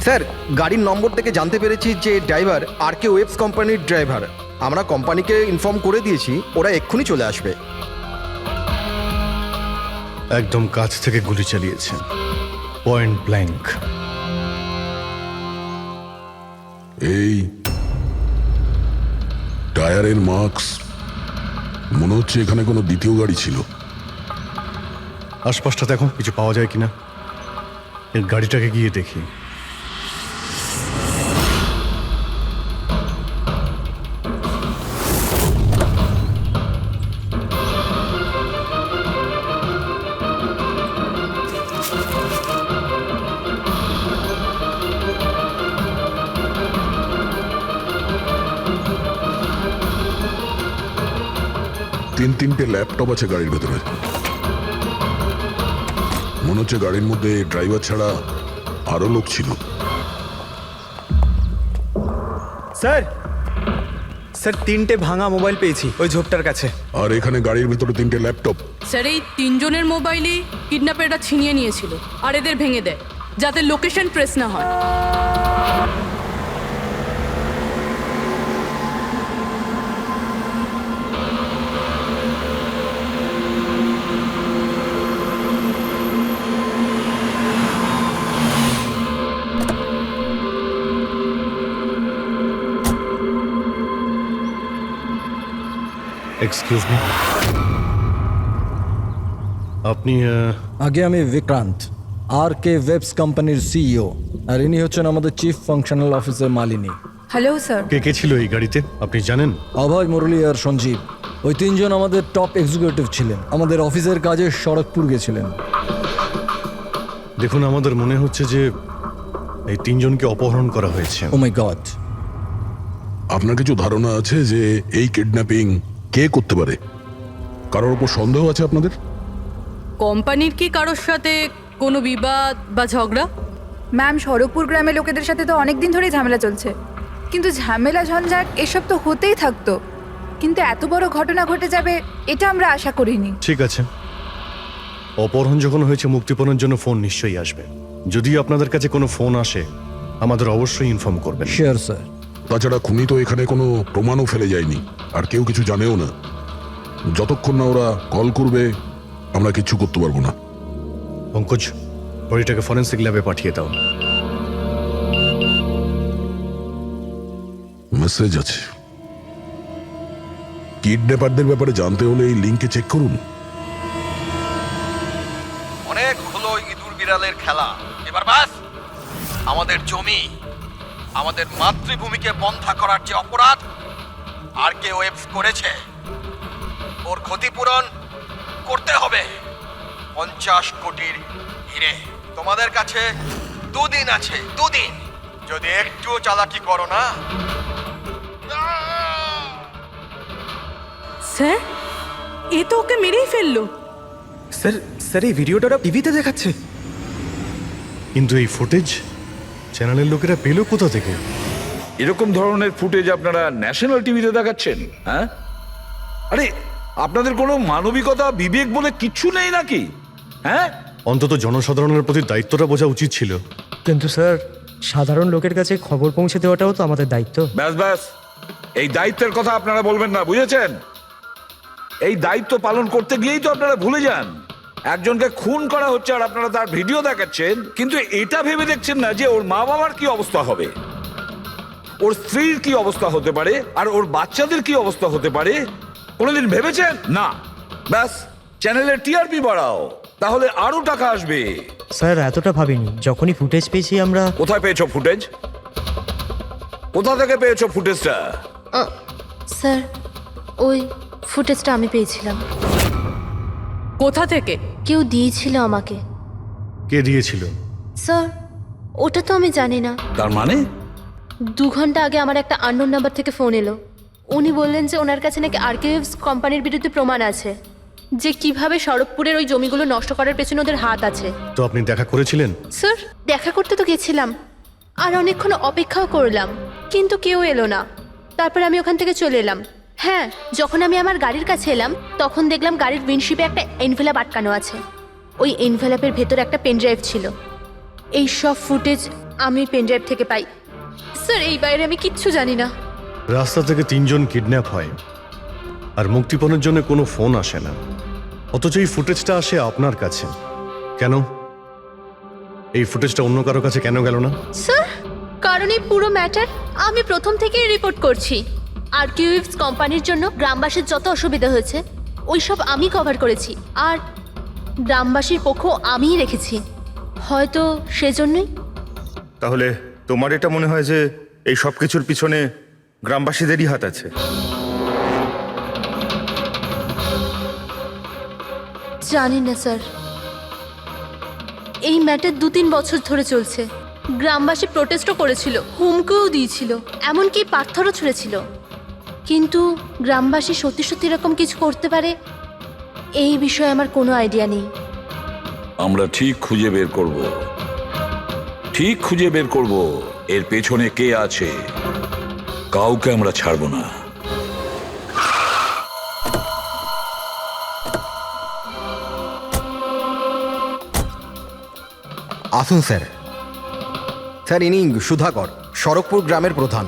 স্যার, গাড়ির নম্বর থেকে জানতে পেরেছি যে ড্রাইভার আরকেওয়েবস কোম্পানির ড্রাইভার। আমরা কোম্পানিকে ইনফর্ম করে দিয়েছি, ওরা এক্ষুনি চলে আসবে। একদম কাছ থেকে গুলি চালিয়েছে, পয়েন্ট ব্ল্যাঙ্ক। এই টায়ারের মার্কস, মনে হচ্ছে এখানে কোনো দ্বিতীয় গাড়ি ছিল। আশপাশটা দেখো, কিছু পাওয়া যায় কিনা। এর গাড়িটাকে গিয়ে দেখি। তিনটে ল্যাপটপ আছে গাড়ির ভেতরে। মনে হচ্ছে গাড়ির মধ্যে ড্রাইভার ছাড়া আরো লোক ছিল। স্যার স্যার 3টে ভাঙা মোবাইল পেয়েছি ওই ঝোপটার কাছে। আর এখানে গাড়ির ভেতরে 3টে ল্যাপটপ। স্যার এই 3 জনের মোবাইলই কিডন্যাপাররা ছিনিয়ে নিয়েছিল আর এদের ভেঙে দেয় যাতে লোকেশন ট্রেস না হয়। এক্সকিউজ মি, আপনি আগে আমি বিক্রান্ত, আর কে ওয়েবস কোম্পানির সিইও, আর ইনি হচ্ছেন আমাদের chief functional officer Malini. Hello sir. কে কে ছিল এই গাড়িতে আপনি জানেন? অভয়, মুরলী আর সঞ্জীব, ওই 3 জন আমাদের টপ এক্সিকিউটিভ ছিলেন। আমাদের অফিসের কাজে সড়কপুর গেছিলেন। দেখুন, আমাদের মনে হচ্ছে যে এই 3 জনকে অপহরণ করা হয়েছে। ও মাই গড। আপনার কিছু ধারণা আছে যে এই কিডন্যাপিং কে করতে পারে? কারোর উপর সন্দেহ আছে আপনাদের? কোম্পানির কি কারোর সাথে কোনো বিবাদ বা ঝগড়া? ম্যাম, সরবপুর গ্রামের লোকেদের সাথে তো অনেক দিন ধরেই ঝামেলা চলছে, কিন্তু ঝামেলা ঝঞ্ঝাট এসব তো হতেই থাকতো, কিন্তু এত বড় ঘটনা ঘটে যাবে এটা আমরা আশা করিনি। ঠিক আছে, অপহরণ যখন হয়েছে মুক্তিপণের জন্য ফোন নিশ্চয়ই আসবে। যদি আপনাদের কাছে কোনো ফোন আসে আমাদের অবশ্যই ইনফর্ম করবেন। Sure sir. তাছাড়া খুনি তো এখানে কোনো প্রমাণও ফেলে যায়নি, আর কেউ কিছু জানেও না। যতক্ষণ না ওরা কল করবে আমরা কিচ্ছু করতে পারবো না। পঙ্কজ, বডিটাকে ফরেন্সিক ল্যাবে পাঠিয়ে দাও। মেসেজ আছে। কিডন্যাপারদের ব্যাপারে জানতে হলে এই লিঙ্কে চেক করুন। অনেক হলো ইঁদুর বিড়ালের খেলা, এবার বাস। আমাদের জমি, আমাদের মাতৃভূমিকে বন্ধা করার যে অপরাধ আর কে ওয়েবস করেছে, ওর ক্ষতিপূরণ করতে হবে 50 কোটির হিরে। তোমাদের কাছে 2 দিন আছে, 2 দিন। যদি একটুও চালাকি করো না। স্যার, এ তো ওকে মেরেই ফেললো। স্যার স্যার এই ভিডিওটা ওরা টিভিতে দেখাচ্ছে। কিন্তু এই ফুটেজ চ্যানেলের লোকেরা পেলো কোথা থেকে? এরকম ধরনের ফুটেজ আপনারা ন্যাশনাল টিভিতে দেখাচ্ছেন? হ্যাঁ, আরে আপনাদের কোনো মানবিকতা বিবেক বলে কিচ্ছু নেই নাকি? হ্যাঁ, অন্তত জনসাধারণের প্রতি দায়িত্বটা বোঝা উচিত ছিল। কিন্তু স্যার, সাধারণ লোকের কাছে খবর পৌঁছে দেওয়াটাও তো আমাদের দায়িত্ব। ব্যাস ব্যাস, এই দায়িত্বের কথা আপনারা বলবেন না, বুঝেছেন? এই দায়িত্ব পালন করতে গিয়েই তো আপনারা ভুলে যান। একজনকে খুন করা হচ্ছে আর আপনারা তার ভিডিও দেখাচ্ছেন, কিন্তু এটা ভেবে দেখছেন না যে ওর মা বাবার কি অবস্থা হবে, ওর স্ত্রীর কি অবস্থা হতে পারে, আর ওর বাচ্চাদের কি অবস্থা হতে পারে। কোনোদিন ভেবেছেন? না। ব্যাস, চ্যানেলের টিআরপি বাড়াও, তাহলে আরো টাকা আসবে। স্যার এতটা ভাবিনি, যখনই ফুটেজ পেয়েছি আমরা। কোথায় পেয়েছো ফুটেজ? কোথা থেকে পেয়েছো ফুটেজটা? স্যার, ওই ফুটেজটা আমি পেয়েছিলাম। কোথা থেকে? কেউ দিয়েছিল আমাকে। কে দিয়েছিল? স্যার, ওটা তো আমি জানি না। তার মানে 2 ঘন্টা আগে আমার একটা আননোন নাম্বার থেকে ফোন এলো। উনি বললেন যে ওনার কাছে নাকি আরকেএফস কোম্পানির বিরুদ্ধে প্রমাণ আছে, যে কিভাবে সড়কপুরের ওই জমিগুলো নষ্ট করার পেছনে ওদের হাত আছে। তো আপনি দেখা করেছিলেন? স্যার, দেখা করতে তো গেছিলাম, আর অনেকক্ষণ অপেক্ষাও করলাম, কিন্তু কেউ এলো না। তারপর আমি ওখান থেকে চলে এলাম। হ্যাঁ, যখন আমি আমার গাড়ির কাছে এলাম তখন দেখলাম গাড়ির উইন্ডশিপে একটা এনভেলাপ আটকানো আছে। ওই এনভেলাপের ভেতর একটা পেনড্রাইভ ছিল। এই সব ফুটেজ আমি পেনড্রাইভ থেকে পাই। স্যার, এই বাইরে আমি কিচ্ছু জানি না। রাস্তা থেকে 3 জন কিডন্যাপ হয় আর মুক্তিপণের জন্য কোনো ফোন আসে না, অথচ এই ফুটেজটা আসে আপনার কাছে। কেন এই ফুটেজটা অন্য কারো কাছে কেন গেল না? স্যার, কারণ এই পুরো ম্যাটার আমি প্রথম থেকেই রিপোর্ট করছি। আরকেএফস কোম্পানির জন্য গ্রামবাসীর যত অসুবিধা হয়েছে ওই সব আমি কভার করেছি, আর গ্রামবাসীর পক্ষ আমিই রেখেছি। হয়তো সেজন্যই। তাহলে তোমার এটা মনে হয় যে এই সব কিছুর পিছনে গ্রামবাসীদেরই হাত আছে? জানি না স্যার, এই ম্যাটার 2-3 বছর ধরে চলছে। গ্রামবাসী প্রোটেস্টও করেছিল, হুমকিও দিয়েছিল, এমনকি পাথরও ছুঁড়েছিল। কিন্তু গ্রামবাসী সত্যি সত্যি এরকম কিছু করতে পারে এই বিষয়ে আমার কোনো আইডিয়া নেই। আমরা ঠিক খুঁজে বের করব, ঠিক খুঁজে বের করব এর পেছনে কে আছে। কাউকে আমরা ছাড়বো না। আসুন স্যার। স্যার, ইনি সুধাকর, শরৎপুর গ্রামের প্রধান।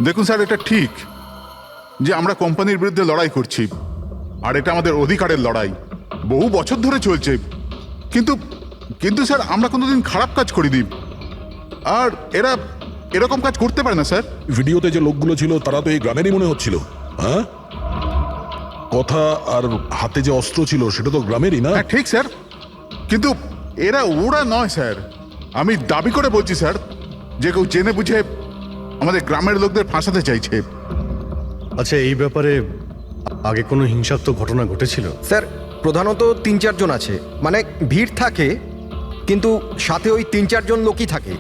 দেখুন স্যার, এটা ঠিক যে আমরা কোম্পানির বিরুদ্ধে লড়াই করছি, আর এটা আমাদের অধিকারের লড়াই, বহু বছর ধরে চলছে। কিন্তু কিন্তু স্যার, আমরা কোনোদিন খারাপ কাজ করিনি, আর এরা এরকম কাজ করতে পারে না স্যার। ভিডিওতে যে লোকগুলো ছিল তারা তো এই গ্রামেরই মনে হচ্ছিল। হ্যাঁ, কথা আর হাতে যে অস্ত্র ছিল সেটা তো গ্রামেরই না? হ্যাঁ ঠিক স্যার, কিন্তু ওরা নয় স্যার। আমি দাবি করে বলছি স্যার যে কেউ জেনে বুঝে আমাদের গ্রামের লোকদের ফাঁসাতে চাইছে। আচ্ছা, এই ব্যাপারে আগে কোনো হিংসাত্মক ঘটনা ঘটেছিল? স্যার, প্রধানত 3-4 জন আছে, মানে ভিড় থাকে কিন্তু সাথে ওই 3-4 জন লোকই থাকে।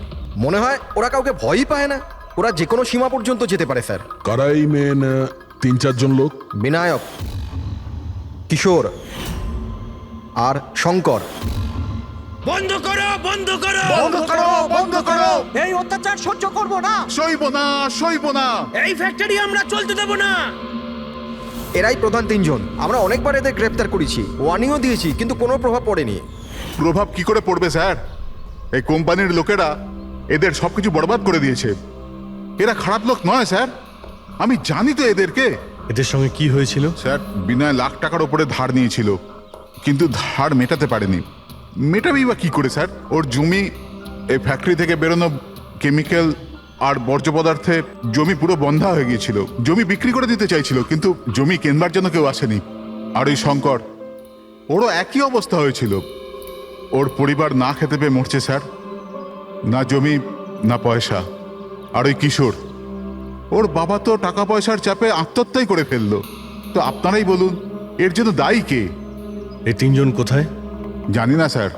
মনে হয় ওরা কাউকে ভয়ই পায় না, ওরা যে কোনো সীমা পর্যন্ত যেতে পারে স্যার। কারাই মেন 3-4 জন লোক? বিনায়ক, কিশোর আর শঙ্কর। বন্ধ করো, বন্ধ করো, বন্ধ করো, বন্ধ করো! এই অত্যাচার সহ্য করব না। সইব না, সইব না! এই ফ্যাক্টরি আমরা চলতে দেব না। এরাই প্রধান 3 জন। আমরা অনেকবার এদের গ্রেপ্তার করেছি, ওয়ার্নিংও দিয়েছি, কিন্তু কোনো প্রভাব পড়েনি। প্রভাব কি করে পড়বে স্যার? এই কোম্পানির লোকেরা এদের সবকিছু বরবাদ করে দিয়েছে। এরা খারাপ লোক নয় স্যার, আমি জানি তো এদেরকে। এদের সঙ্গে কি হয়েছিল? স্যার, বিনয় লাখ টাকার উপরে ধার নিয়েছিল, কিন্তু ধার মেটাতে পারেনি। মেটাবেই বা কি করে স্যার? ওর জমি, এই ফ্যাক্টরি থেকে বেরোনো কেমিক্যাল আর বর্জ্য পদার্থে জমি পুরো বন্ধা হয়ে গিয়েছিল। জমি বিক্রি করে দিতে চাইছিল, কিন্তু জমি কেনবার জন্য কেউ আসেনি। আর ওই শঙ্কর, ওরও একই অবস্থা হয়েছিল। ওর পরিবার না খেতে পেয়ে মরছে স্যার, না জমি না পয়সা। আর ওই কিশোর, ওর বাবা তো টাকা পয়সার চাপে আত্মহত্যাই করে ফেললো। তো আপনারাই বলুন, এর জন্য দায়ী কে? এই 3 জন কোথায়? জানি না স্যার।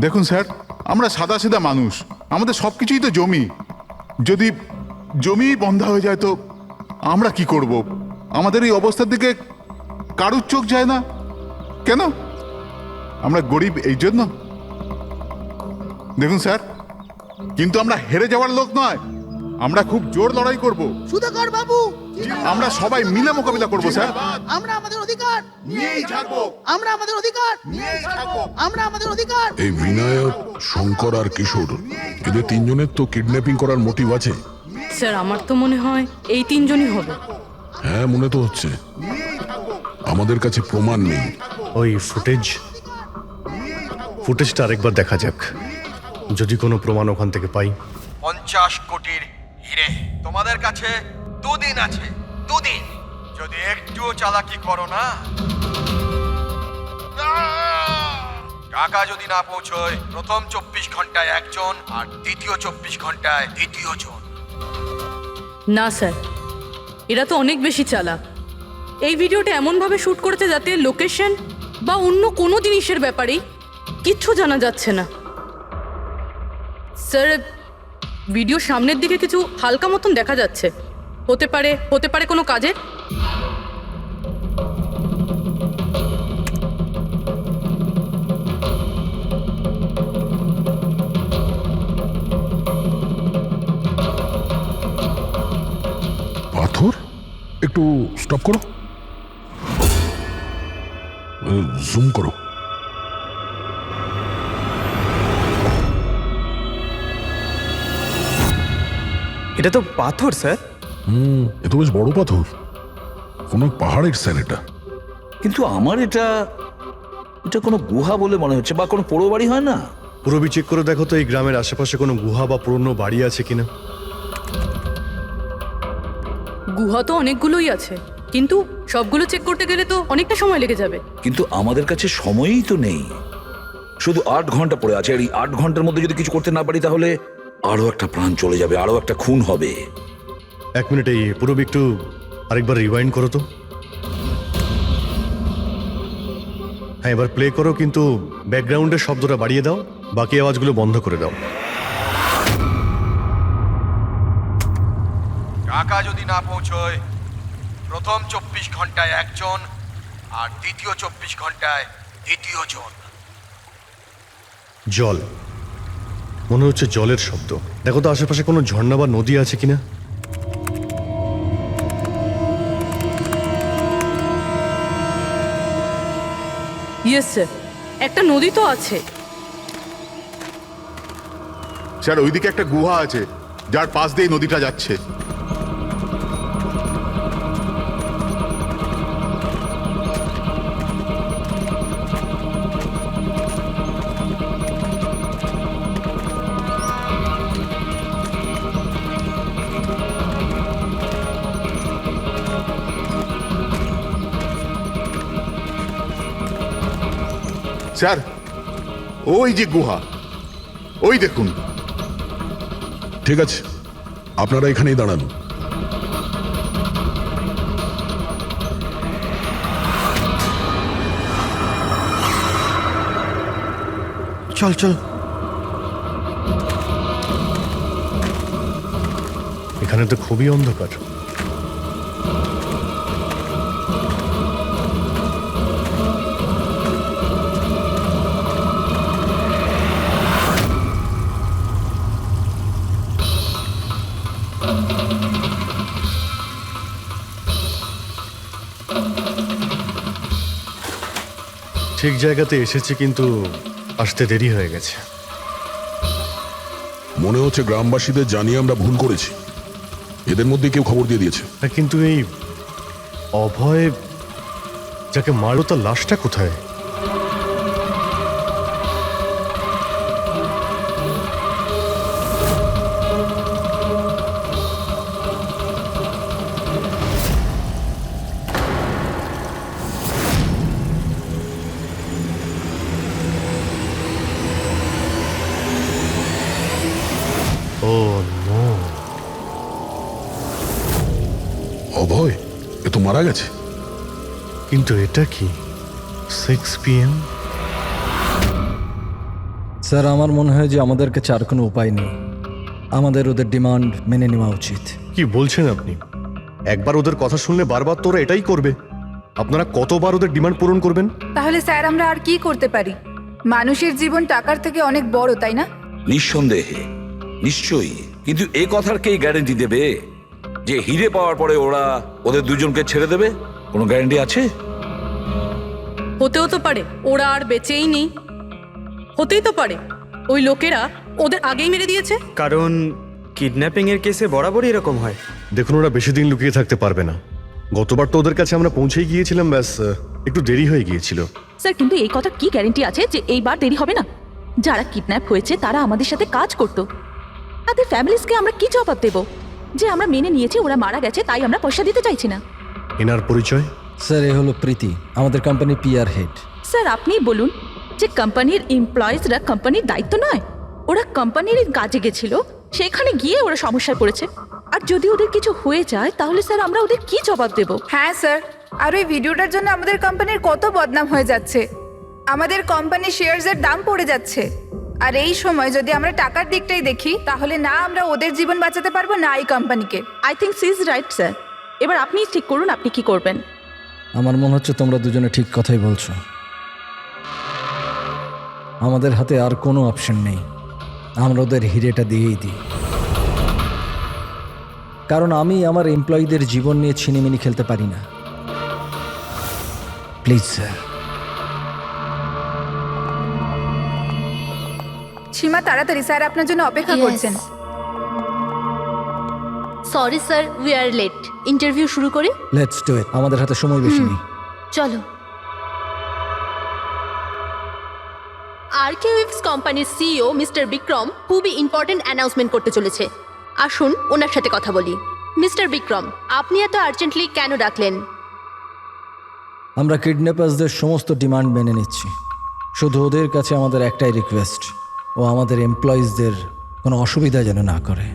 দেখুন স্যার, আমরা সাদাসিধা মানুষ, আমাদের সব কিছুই তো জমি। যদি জমি বন্ধ হয়ে যায় তো আমরা কি করব? আমাদের এই অবস্থার দিকে কারুর চোখ যায় না কেন? আমরা গরিব এই জন্য? দেখুন স্যার, কিন্তু আমরা হেরে যাওয়ার লোক নয়, আমরা খুব জোর লড়াই করব। সুধাকর বাবু, আমরা সবাই মিলে মোকাবিলা করব স্যার। আমরা আমাদের অধিকার নিয়েই ছাড়বো, আমরা আমাদের অধিকার নিয়েই ছাড়বো। আমরা আমাদের অধিকার। এই বিনায়ক, শঙ্কর আর কিশোর, এদের 3 জনের তো কিডন্যাপিং করার মোটিভ আছে। স্যার, আমার তো মনে হয় এই 3 জনই হবে। হ্যাঁ, মনে তো হচ্ছে। আমাদের কাছে প্রমাণ নেই। ওই ফুটেজটা আরেকবার দেখা যাক, যদি কোনো প্রমাণ ওখান থেকে পাই। 50 কোটির হিরে তোমাদের কাছে 2 দিন আছে, 2 দিন। যদি একটুও চালাকি করো না, টাকা যদি না পৌঁছয়, প্রথম 24 ঘন্টায় একজন আর দ্বিতীয় 24 ঘন্টায় দ্বিতীয় জন। না স্যার, এরা তো অনেক বেশি চালাক। এই ভিডিওটা এমনভাবে শ্যুট করেছে যাতে লোকেশন বা অন্য কোনো জিনিসের ব্যাপারেই কিচ্ছু জানা যাচ্ছে না। স্যার, ভিডিও সামনের দিকে কিছু হালকা মতন দেখা যাচ্ছে। হতে পারে কোনো কাজের। পাথর, একটু স্টপ করো, জুম করো। এটা তো পাথর স্যার। এ তো বেশ বড় পাথর, কোনো পাহাড়ের স্যার এটা। কিন্তু আমার এটা কোনো গুহা বলে মনে হচ্ছে, বা কোনো পোড়ো বাড়ি হয় না? পুরবি চেক করে দেখো তো এই গ্রামের আশেপাশে কোনো গুহা বা পুরনো বাড়ি আছে কিনা। গুহা তো অনেকগুলোই আছে, কিন্তু সবগুলো চেক করতে গেলে তো অনেকটা সময় লেগে যাবে। কিন্তু আমাদের কাছে সময়ই তো নেই। শুধু 8 ঘন্টা পড়ে আছে, আর এই 8 ঘন্টার মধ্যে যদি কিছু করতে না পারি তাহলে আরো একটা প্রাণ চলে যাবে, আরো একটা খুন হবে। 1 মিনিট, এই পুরবি একটু আরেকবার রিওয়াইন্ড করো তো। হ্যাঁ, এবার প্লে করো, কিন্তু ব্যাকগ্রাউন্ডের শব্দটা বাড়িয়ে দাও, বাকি আওয়াজগুলো বন্ধ করে দাও। টাকা যদি না পৌঁছয়, প্রথম 24 ঘন্টায় একজন আর দ্বিতীয় 24 ঘন্টায় দ্বিতীয় জন। জল, মনে হচ্ছে জলের শব্দ। দেখো তো আশেপাশে কোনো ঝর্ণা বা নদী আছে কিনা। ইয়েস স্যার, একটা নদী তো আছে। স্যার ওইদিকে একটা গুহা আছে যার পাশ দিয়ে নদীটা যাচ্ছে। স্যার ওই যে গুহা, ওই দেখুন। ঠিক আছে, আপনারা এখানেই দাঁড়ান। চল চল, এখানে তো খুবই অন্ধকার। ঠিক জায়গাতে এসেছি, কিন্তু আসতে দেরি হয়ে গেছে। মনে হচ্ছে গ্রামবাসীদের জানিয়ে আমরা ভুল করেছি, এদের মধ্যে কেউ খবর দিয়ে দিয়েছে। কিন্তু এই অভয় যাকে মারলো তার লাশটা কোথায়? ও নো, অভয় এ তো মারা গেছে। কিন্তু এটা কি 6 PM? স্যার, আমার মনে হয় যে আমাদের কাছে আর কোনো উপায় নেই, আমাদের ওদের ডিমান্ড মেনে নেওয়া উচিত। কি বলছেন আপনি? একবার ওদের কথা শুনলে বারবার তোরা এটাই করবে? আপনারা কতবার ওদের ডিমান্ড পূরণ করবেন? তাহলে স্যার আমরা আর কি করতে পারি? মানুষের জীবন টাকার থেকে অনেক বড়, তাই না? নিঃসন্দেহে, নিশ্চয়ই, কিন্তু এই কথার কে গ্যারেন্টি দেবে যে হিরে পাওয়ার পরে ওরা ওদের দুজনকে ছেড়ে দেবে? কোনো গ্যারেন্টি আছে? হতেও তো পারে ওরা আর বেঁচেই নেই, হতেই তো পারে ওই লোকেরা ওদের আগেই মেরে দিয়েছে। কারণ কিডন্যাপিং এর কেসে বরাবরই এরকম হয়। দেখুন, ওরা বেশি দিন লুকিয়ে থাকতে পারবে না। গতবার তো ওদের কাছে আমরা পৌঁছেই গিয়েছিলাম, ব্যাস একটু দেরি হয়ে গিয়েছিল। স্যার, কিন্তু এই কথা কি গ্যারেন্টি আছে যে এইবার দেরি হবে না? যারা কিডন্যাপ হয়েছে তারা আমাদের সাথে কাজ করতো, তাদের ফ্যামিলিজকে আমরা কি জবাব দেব যে আমরা মেনে নিয়েছি ওরা মারা গেছে তাই আমরা পয়সা দিতে চাইছি না? এনার পরিচয়? স্যার, এ হলো প্রীতি, আমাদের কোম্পানির পিআর হেড। স্যার, আপনি বলুন যে কোম্পানির এমপ্লয়িজরা কোম্পানির দায়িত্ব নয়? ওরা কোম্পানির কাজে গেছিল, সেখানে গিয়ে ওরা সমস্যায় পড়েছে, আর যদি ওদের কিছু হয়ে যায় তাহলে স্যার আমরা ওদের কি জবাব দেব? হ্যাঁ স্যার, আর ওই ভিডিওটার জন্য আমাদের কোম্পানির কত বদনাম হয়ে যাচ্ছে, আমাদের কোম্পানির শেয়ারসের দাম পড়ে যাচ্ছে। আর এই সময় যদি আমরা টাকার দিকটাই দেখি, তাহলে না আমরা ওদের জীবন বাঁচাতে পারবো, না এই কোম্পানিকে। I think she is right sir. এবার আপনি ঠিক করুন আপনি কি করবেন। আমার মনে হচ্ছে তোমরা দুজনে ঠিক কথাই বলছো। আমাদের হাতে আর কোনো অপশন নেই, আমরা ওদের হিরেটা দিয়েই দিই। কারণ আমি আমার এমপ্লয়ীদের জীবন নিয়ে ছিনিমিনি খেলতে পারি না। Please sir. সীমা, তাড়াতাড়ি, স্যার আপনার জন্য অপেক্ষা করছেন। Sorry sir, we are late. Interview শুরু করি? লেটস ডু ইট, আমাদের হাতে সময় বেশি নেই। চলো। আরকেওয়েভস কোম্পানির সিইও মিস্টার বিক্রম খুবই ইম্পর্টেন্ট অ্যানাউন্সমেন্ট করতে চলেছে। আসুন ওনার সাথে কথা বলি। মিস্টার বিক্রম, আপনি এত আর্জেন্টলি কেন ডাকলেন? আমরা কিডন্যাপার্সদের সমস্ত ডিমান্ড মেনে নিচ্ছি, শুধু ওদের কাছে আমাদের একটাই রিকোয়েস্ট, ও আমাদের এমপ্লয়িজদের কোনো অসুবিধা যেন না করে,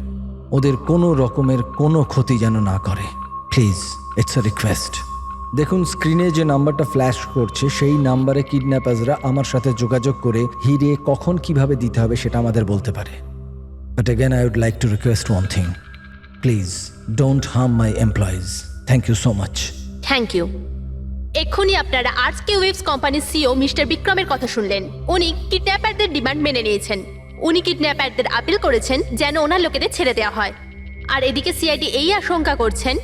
ওদের কোনো রকমের কোনো ক্ষতি যেন না করে। Please, it's a request. দেখুন স্ক্রিনে যে নাম্বারটা ফ্ল্যাশ করছে সেই নাম্বারে কিডন্যাপার্সরা আমার সাথে যোগাযোগ করে হিরে কখন কিভাবে দিতে হবে সেটা আমাদের বলতে পারে। But again I would like to request one thing, please don't harm my employees. Thank you so much. Thank you. এক্ষুনি আপনারা আরকে ওয়েবস কোম্পানির সিও মিস্টার বিক্রমের কথা শুনলেন। উনি কিডন্যাপারদের ডিমান্ড মেনে নিয়েছেন। উনি কিডন্যাপারদের আপিল করেছেন যেন ওনার লোকেদের ছেড়ে দেওয়া হয়। আর এদিকে সিআইডি এই আশঙ্কা করছেন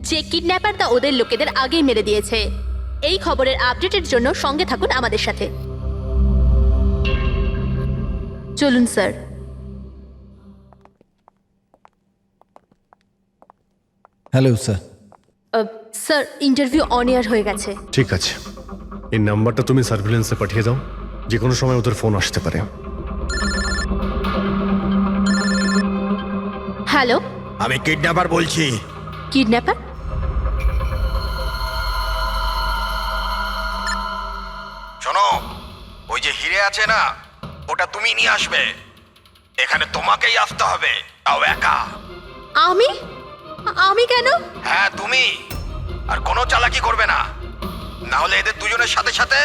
যে কিডন্যাপাররা ওদের লোকেদের আগেই মেরে দিয়েছে। এই খবরের আপডেটের জন্য সঙ্গে থাকুন আমাদের সাথে। চলুন sir. Hello sir. Sir, interview on air হয়ে গেছে। ঠিক আছে, এই নাম্বারটা তুমি সার্ভিলেন্সে পাঠিয়ে দাও, যে কোনো সময় ওদের ফোন আসতে পারে। হ্যালো, আমি কিডন্যাপার বলছি। কিডন্যাপার? শোনো, ওই যে হিরে আছে না, ওটা তুমি নিয়ে আসবে। এখানে তোমাকেই আসতে হবে, তাও একা। আমি? আমি কেন? হ্যাঁ তুমি। আর কোনো চালাকি করবে না, না হলে এদের দুজনের সাথে সাথে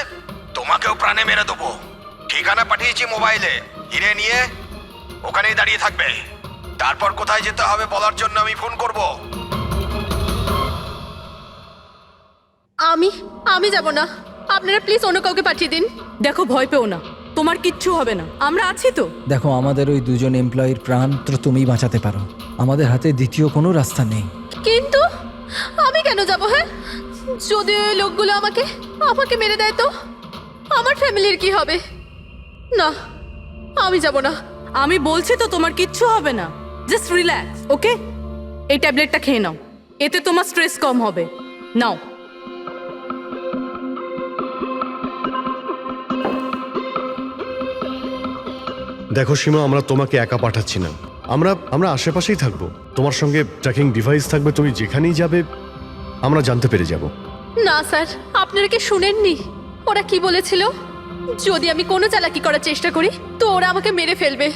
তোমাকেও প্রাণে মেরে দেবো। ঠিকানা পাঠিয়েছি মোবাইলে, হিরে নিয়ে ওখানেই দাঁড়িয়ে থাকবে। তারপর কোথায় যেতে হবে বলার জন্য আমি ফোন করব। আমি যাব না। আপনারা প্লিজ অন্য কাউকে পাঠিয়ে দিন। দেখো, ভয় পেও না, তোমার কিচ্ছু হবে না, আমরা আছি তো। দেখো, আমাদের ওই দুজন এমপ্লয়ির প্রাণ তো তুমিই বাঁচাতে পারো, আমাদের হাতে দ্বিতীয় কোনো রাস্তা নেই। কিন্তু আমি কেন যাব? হ্যাঁ, যদি ওই লোকগুলো আমাকে মেরে দেয় তো আমার ফ্যামিলির কি হবে? না, আমি যাব না। আমি বলছি তো তোমার কিচ্ছু হবে না, জাস্ট রিল্যাক্স, ওকে? এই ট্যাবলেটটা খেয়ে নাও, এতে তোমার স্ট্রেস কম হবে। নাও। দেখো সীমা, আমরা তোমাকে একা পাঠাচ্ছি না, আমরা আশেপাশেই থাকবো। তোমার সঙ্গে ট্র্যাকিং ডিভাইস থাকবে, তুমি যেখানেই যাবে আমরা জানতে পেরে যাব। না স্যার, আপনারা কি শুনেননি ওরা কি বলেছিল? যদি আমি কোনো চালাকি করার চেষ্টা করি তো ওরা আমাকে মেরে ফেলবে।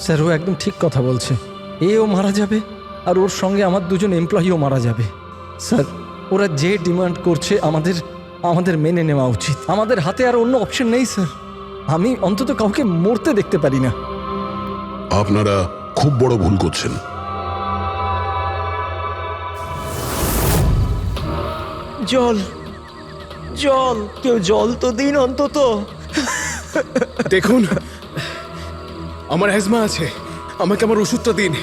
স্যার, ও একদম ঠিক কথা বলছে। এও মারা যাবে আর ওর সঙ্গে আমার দুজন এমপ্লয়িও মারা যাবে। স্যার, ওরা যে ডিমান্ড করছে আমাদের মেনে নেওয়া উচিত। আমাদের হাতে আর অন্য অপশন নেই স্যার। আমি অন্তত কাউকে মরতে দেখতে পারি না। আপনারা খুব বড় ভুল করছেন। জল, কেউ জল তো দিন অন্তত। দেখুন, আমার অ্যাজমা আছে, আমাকে আমার ওষুধটা দিন।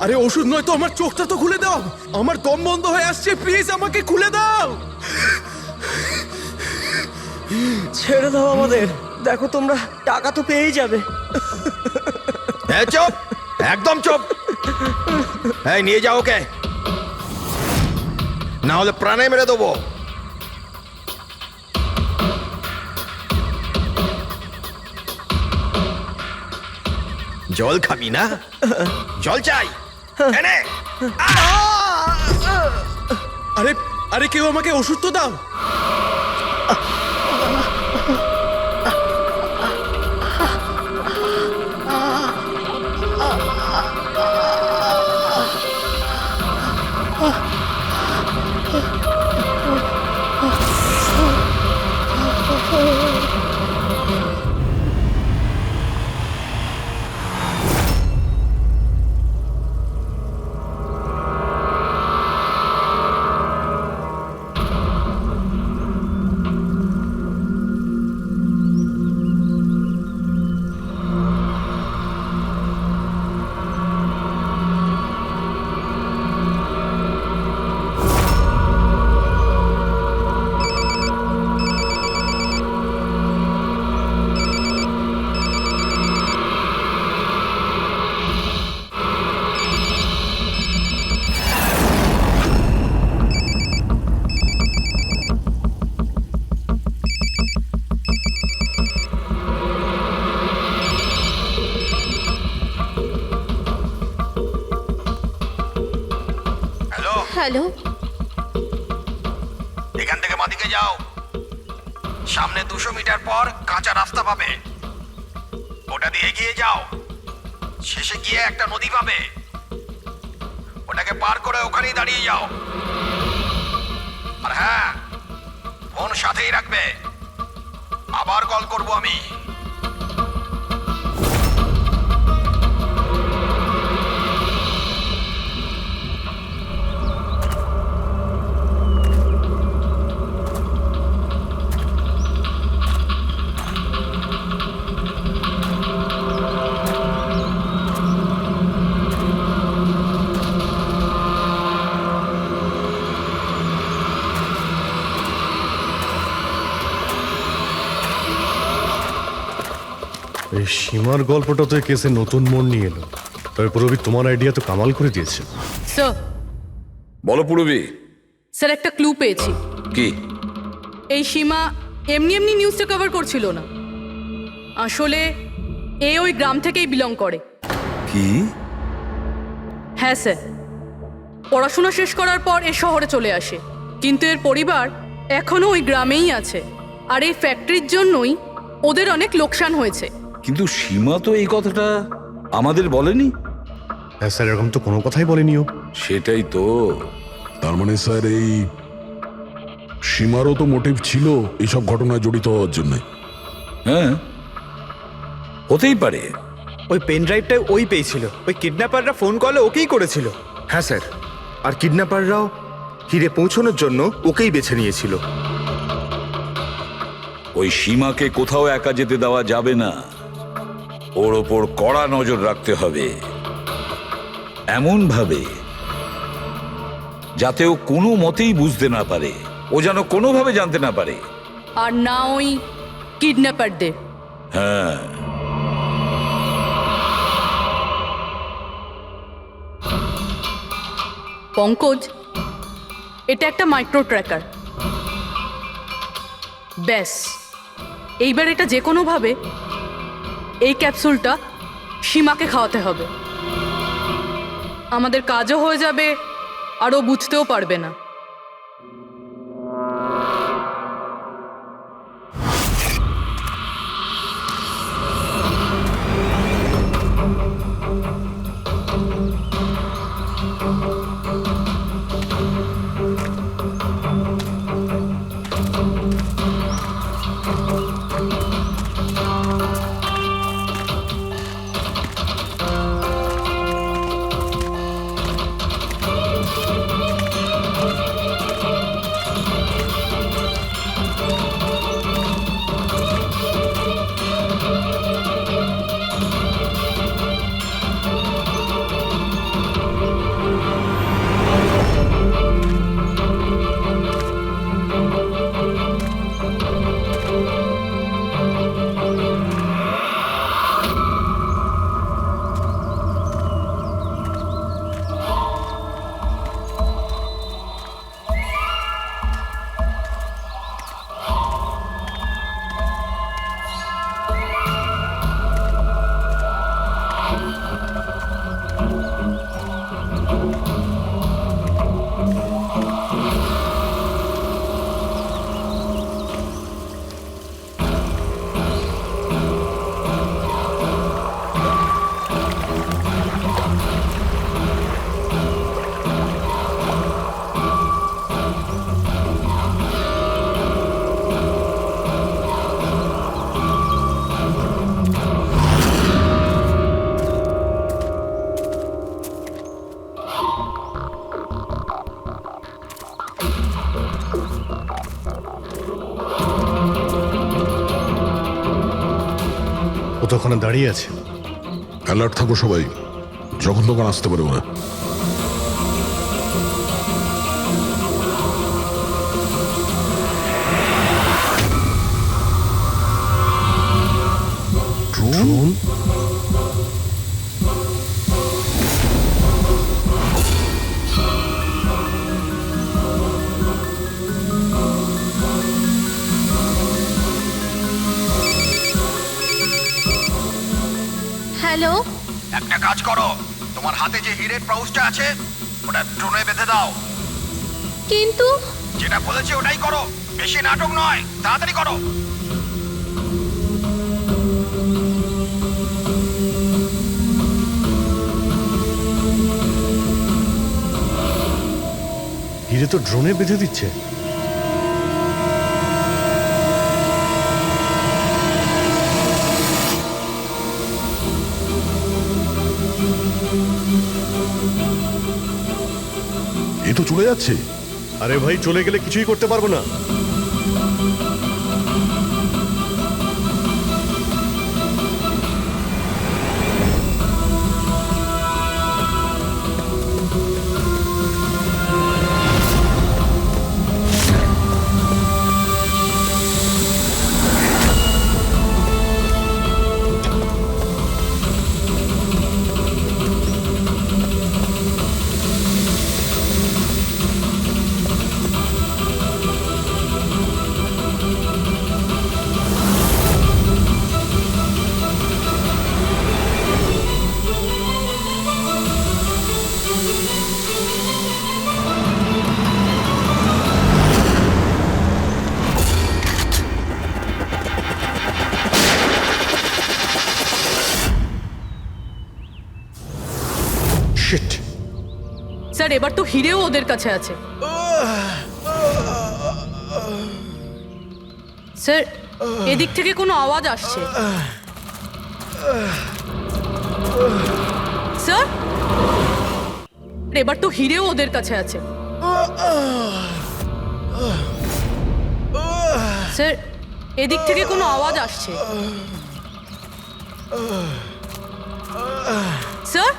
আরে ওষুধ নয় তো, আমার চোখটা তো খুলে দাও, আমার দম বন্ধ হয়ে আসছে, প্লিজ আমাকে খুলে দাও। ছেড়ে দাও আমাদের। দেখো, তোমরা টাকা তো পেয়েই যাবে। চুপ, একদম চুপ। এই নিয়ে যাও ওকে, না হলে প্রাণে মেরে দেবো। জল খাবি না? জল চাই, এনে। আরে কেউ আমাকে ওষুধ তো দাও। হ্যালো, এখান থেকে বাঁদিকে যাও, সামনে 200 মিটার পর কাঁচা রাস্তা পাবে, ওটা দিয়ে এগিয়ে যাও। শেষে গিয়ে একটা নদী পাবে, ওটাকে পার করে ওখানেই দাঁড়িয়ে যাও। আর হ্যাঁ, ফোন সাথেই রাখবে, আবার কল করব আমি। এই সীমার গল্পটা তো এই কেসে নতুন মোড় নিয়ে এলো। তবে পুরবি, তোমার আইডিয়া তো কামাল করে দিয়েছে। স্যার, বলো পুরবি। স্যার একটা ক্লু পেয়েছি। কি? এই সীমা এমনি এমনি নিউজটা কভার করছিল না, আসলে এ ওই গ্রাম থেকেই বিলং করে। কি? হ্যাঁ স্যার, পড়াশোনা শেষ করার পর এ শহরে চলে আসে, কিন্তু এর পরিবার এখনো ওই গ্রামেই আছে। আর এই ফ্যাক্টরির জন্যই ওদের অনেক লোকসান হয়েছে। কিন্তু সীমা তো এই কথাটা আমাদের বলেনি। হ্যাঁ স্যার, এরকম তো কোনো কথাই বলেনি ও। সেটাই তো। তার মানে স্যার এই সীমারও তো মোটিভ ছিল এইসব ঘটনায় জড়িত হওয়ার জন্য। হ্যাঁ, হতেই পারে। ওই পেন ড্রাইভটাই ওই পেয়েছিল, ওই কিডন্যাপাররা ফোন কলে ওকেই করেছিল। হ্যাঁ স্যার, আর কিডন্যাপাররাও হিরে পৌঁছানোর জন্য ওকেই বেছে নিয়েছিল। ওই সীমাকে কোথাও একা যেতে দেওয়া যাবে না, ওর ওপর কড়া নজর রাখতে হবে, এমন ভাবে যাতে ও কোনো মতেই বুঝতে না পারে, ও যেন কোনোভাবে জানতে না পারে। আর না ওই কিডন্যাপারদের। হ্যাঁ, পঙ্কজ, এটা একটা মাইক্রো ট্র্যাকার। ব্যাস, এইবার এটা যে কোনোভাবে এই ক্যাপসুলটা সীমাকে খাওয়াতে হবে। আমাদের কাজও হয়ে যাবে, আর ও বুঝতেও পারবে না। ও তো ওখানে দাঁড়িয়ে আছে। অ্যালার্ট থাকো সবাই, যখন তখন আসতে পারে ওরা। ড্রোন? হ্যালো, একটা কাজ করো, তোমার হাতে যে হিরের পাউচটা আছে ওটা ড্রোনে বেঁধে দাও। কিন্তু যেটা বলেছি ওটাই করো। বেশি নাটক নয়, তাড়াতাড়ি করো। হিরে তো ড্রোনে বেঁধে দিচ্ছে। এ তো চলে যাচ্ছে। আরে ভাই, চলে গেলে কিছুই করতে পারবো না। স্যার, এবার তো হিরেও ওদের কাছে আছে। স্যার, এদিক থেকে কোনো আওয়াজ আসছে। স্যার, এবার তো হিরেও ওদের কাছে আছে। স্যার, এদিক থেকে কোনো আওয়াজ আসছে। স্যার,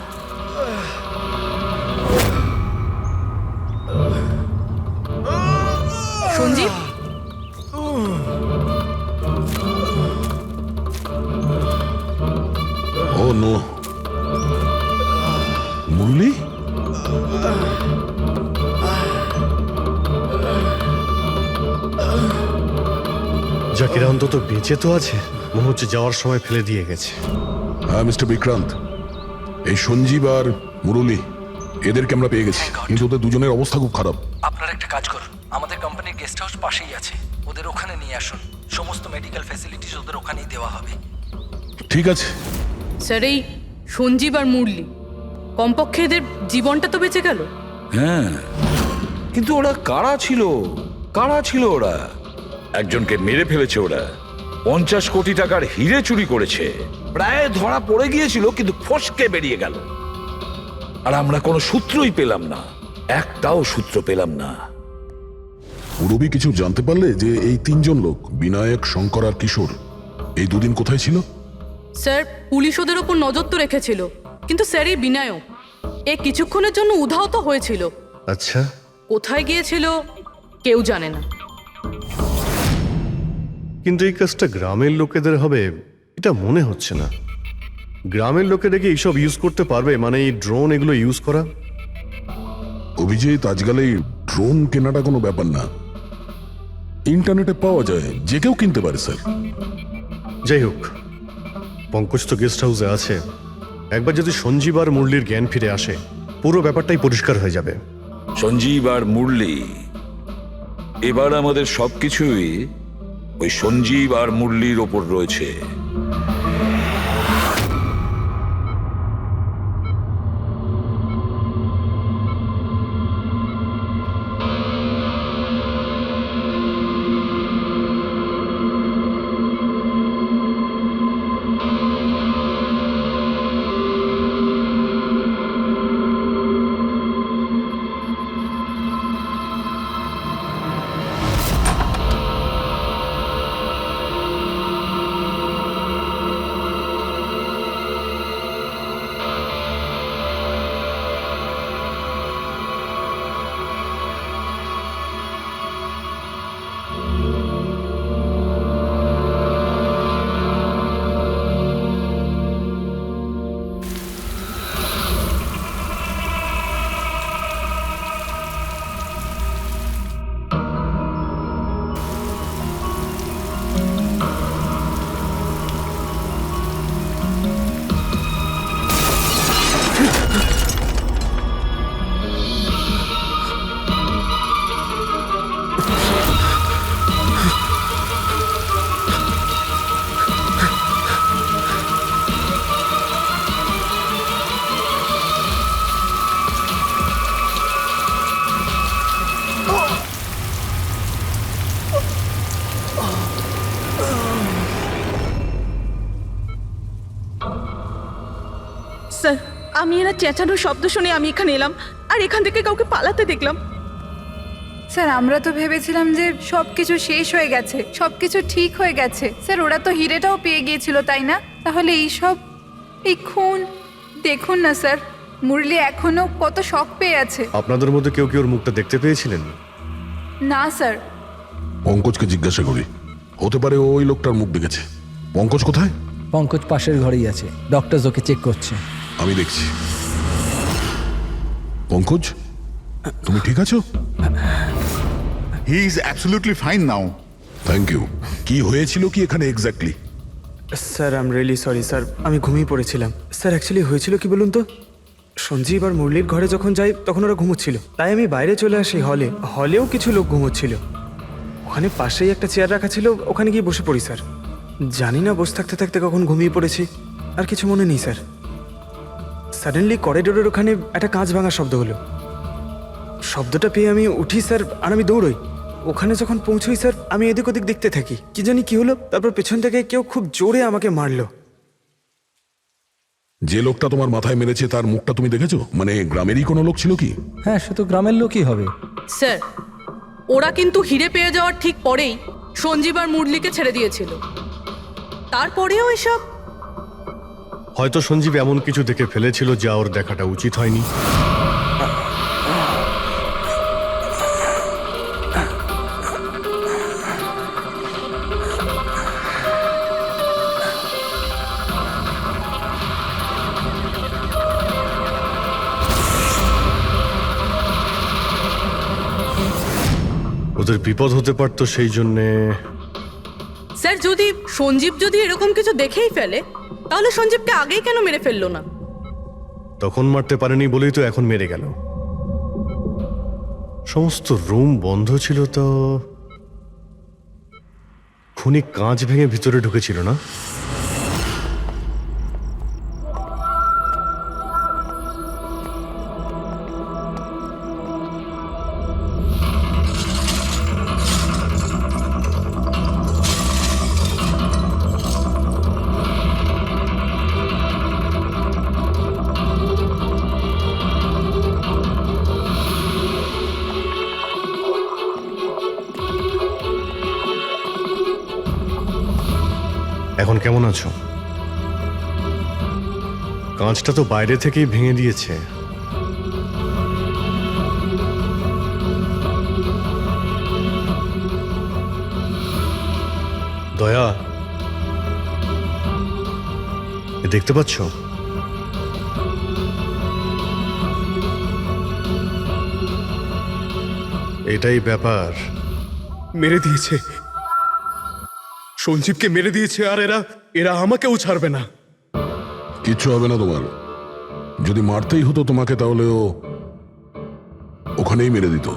সঞ্জীব, ও নো, মুরলি? জাকিরা অন্তত বেঁচে তো আছে, মনে হচ্ছে যাওয়ার সময় ফেলে দিয়ে গেছে। হ্যাঁ মিস্টার বিক্রান্ত, এই সঞ্জীব আর মুরলি এদেরকে আমরা পেয়ে গেছি, কিন্তু ওদের দুজনের অবস্থা খুব খারাপ। আপনারা একটা কাজ করুন, আমাদের কোম্পানির গেস্ট হাউস পাশেই আছে, ওদের ওখানে নিয়ে আসুন। সমস্ত মেডিকেল ফ্যাসিলিটিস ওদের ওখানেই দেওয়া হবে। ঠিক আছে স্যার, এই সঞ্জীব আর মুরলি, কমপক্ষে এদের জীবনটা তো বেঁচে গেল। হ্যাঁ, কিন্তু ওরা কারা ছিল? কারা ছিল ওরা? একজনকে মেরে ফেলেছে ওরা, 50 কোটি টাকার হিরে চুরি করেছে, প্রায় ধরা পড়ে গিয়েছিল, কিন্তু ফসকে বেরিয়ে গেল। আর আমরা কোনো সূত্রই পেলাম না, একটাও সূত্র পেলাম না। পুরবি কিছু জানতে পারলে যে এই তিনজন লোক, বিনায়ক, শঙ্কর আর কিশোর, এই দুদিন কোথায় ছিল? স্যার, পুলিশ ওদের ওপর নজর তো রেখেছিল, কিন্তু স্যার এই বিনায়ক এ কিছুক্ষণের জন্য উধাও তো হয়েছিল। আচ্ছা, কোথায় গিয়েছিল কেউ জানে না। কিন্তু এই কাজটা গ্রামের লোকেদের হবে এটা মনে হচ্ছে না। গ্রামের লোকেরা কি এইসব ইউজ করতে পারবে? মানে এই ড্রোন এগুলো ইউজ করা? অভিজিৎ, আজকাল এই ড্রোন কেনাটা কোনো ব্যাপার না, ইন্টারনেটে পাওয়া যায়, যে কেউ কিনতে পারে স্যার। যাই হোক, পঙ্কজ তো গেস্ট হাউসে আছে, একবার যদি সঞ্জীব আর মুরলির জ্ঞান ফিরে আসে, পুরো ব্যাপারটাই পরিষ্কার হয়ে যাবে। সঞ্জীব আর মুরলি, এবার আমাদের সবকিছুই ওই সঞ্জীব আর মুরলির ওপর রয়েছে। স্যার আমি এরা চেঁচানোর শব্দ শুনে আমি এখানে এলাম আর এখান থেকে কাউকে পালাতে দেখলাম। স্যার আমরা তো ভেবেছিলাম যে সব কিছু শেষ হয়ে গেছে, সব কিছু ঠিক হয়ে গেছে। স্যার ওরা তো হিরেটাও পেয়ে গিয়েছিল, তাই না? তাহলে এই খুন দেখুন না স্যার, মুরলি এখনো কত শক পেয়ে আছে। আপনাদের মধ্যে কেউ কি ওর মুখটা দেখতে পেয়েছিলেন? না স্যার। পঙ্কজকে জিজ্ঞাসা করি, হতে পারে ও ওই লোকটার মুখ দেখেছে। পঙ্কজ কোথায়? পঙ্কজ পাশের ঘরেই আছে, ডক্টর ওকে চেক করছে। আমি দেখছি। পঙ্কজ, তুমি ঠিক আছো? He is absolutely fine now. Thank you. কি হয়েছিল কি এখানে exactly? Sir I am really sorry sir, আমি ঘুমিয়ে পড়েছিলাম। স্যার অ্যাকচুয়ালি হয়েছিল কি বলুন তো, সঞ্জীব আর মুরলির ঘরে যখন যাই তখন ওরা ঘুমোচ্ছিল, তাই আমি বাইরে চলে আসি হলেও কিছু লোক ঘুমোচ্ছিল। ওখানে পাশেই একটা চেয়ার রাখা ছিল, ওখানে গিয়ে বসে পড়ি স্যার। জানি না বসে থাকতে থাকতে কখন ঘুমিয়ে পড়েছি, আর কিছু মনে নেই স্যার। সাডেনলি করিডোরের ওখানে একটা কাঁচ ভাঙার শব্দ হলো। শব্দটা পেয়ে আমি উঠি স্যার, আর আমি দৌড়ই। ওখানে যখন পৌঁছই স্যার, আমি এদিক ওদিক দেখতে থাকি, কি জানি কি হলো। তারপর পেছন থেকে কেউ খুব জোরে আমাকে মারলো। যে লোকটা তোমার মাথায় মেরেছে তার মুখটা তুমি দেখেছো? মানে গ্রামেরই কোনো লোক ছিল কি? হ্যাঁ, সে তো গ্রামের লোকই হবে। স্যার ওরা কিন্তু হিরে পেয়ে যাওয়ার ঠিক পরেই সঞ্জীব আর মুরলিকে ছেড়ে দিয়েছিল। তারপরেও এসব। হয়তো সঞ্জীব এমন কিছু দেখে ফেলেছিল যা ওর দেখাটা উচিত হয়নি। ওদের বিপদ হতে পারতো, সেই জন্যে। স্যার সঞ্জীব যদি এরকম কিছু দেখেই ফেলে, তাহলে সঞ্জীবকে আগেই কেন মেরে ফেললো না? তখন মারতে পারেনি বলেই তো এখন মেরে গেল। সমস্ত রুম বন্ধ ছিল, তো খুনি কাঁচ ভেঙে ভিতরে ঢুকেছিল না? এখন কেমন আছো? কাঁচটা তো বাইরে থেকেই ভেঙে দিয়েছে। দয়া, এ দেখতে পাচ্ছ? এটাই ব্যাপার। মেরে দিয়েছে, সঞ্জীবকে মেরে দিয়েছে, আর এরা আমাকেও ছাড়বে না। কিচ্ছু হবে না তোমার। যদি মারতেই হতো তোমাকে, তাহলে ও ওখানেই মেরে দিত।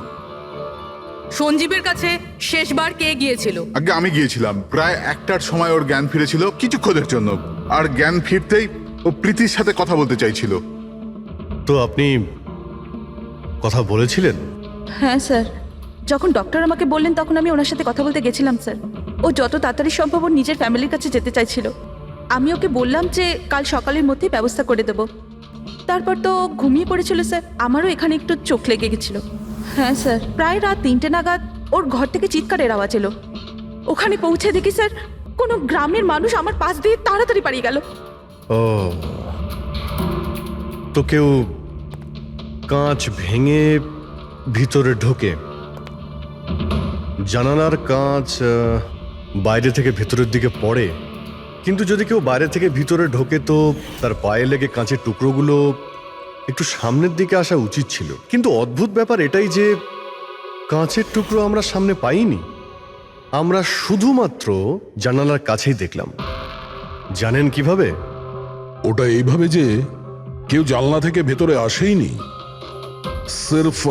সঞ্জীবের কাছে শেষবার কে গিয়েছিল? আগে আমি গিয়েছিলাম। প্রায় 1টার সময় ওর জ্ঞান ফিরেছিল, কিছুক্ষণের জন্য। আর জ্ঞান ফিরতেই ও প্রীতির সাথে কথা বলতে চাইছিল। তো আপনি কথা বলেছিলেন? হ্যাঁ স্যার, যখন ডক্টর আমাকে বললেন তখন আমি ওনার সাথে কথা বলতে গেছিলাম স্যার। ও যত তাড়াতাড়ি সম্ভব ওর নিজের ফ্যামিলির কাছে যেতে চাইছিল। আমি ওকে বললাম যে কাল সকালের মধ্যেই ব্যবস্থা করে দেবো। তারপর তো ও ঘুমিয়ে পড়েছিল স্যার। আমারও এখানে একটু চোখ লেগে গেছিল। হ্যাঁ স্যার, প্রায় রাত 3টে নাগাদ ওর ঘর থেকে চিৎকারের আওয়াজ এলো। ওখানে পৌঁছে দেখি স্যার, কোনো গ্রামের মানুষ আমার পাশ দিয়ে তাড়াতাড়ি পালিয়ে গেল। ও, তো কেউ কাঁচ ভেঙে ভিতরে ঢোকে। জানালার কাঁচ বাইরে থেকে ভেতরের দিকে পড়ে, কিন্তু যদি কেউ বাইরে থেকে ভিতরে ঢোকে তো তার পায়ে লেগে কাঁচের টুকরোগুলো একটু সামনের দিকে আসা উচিত ছিল। কিন্তু অদ্ভুত ব্যাপার এটাই যে কাঁচের টুকরো আমরা সামনে পাইনি, আমরা শুধুমাত্র জানালার কাছেই দেখলাম। জানেন কিভাবে? ওটা এইভাবে যে কেউ জানলা থেকে ভেতরে আসেইনি, সির্ফ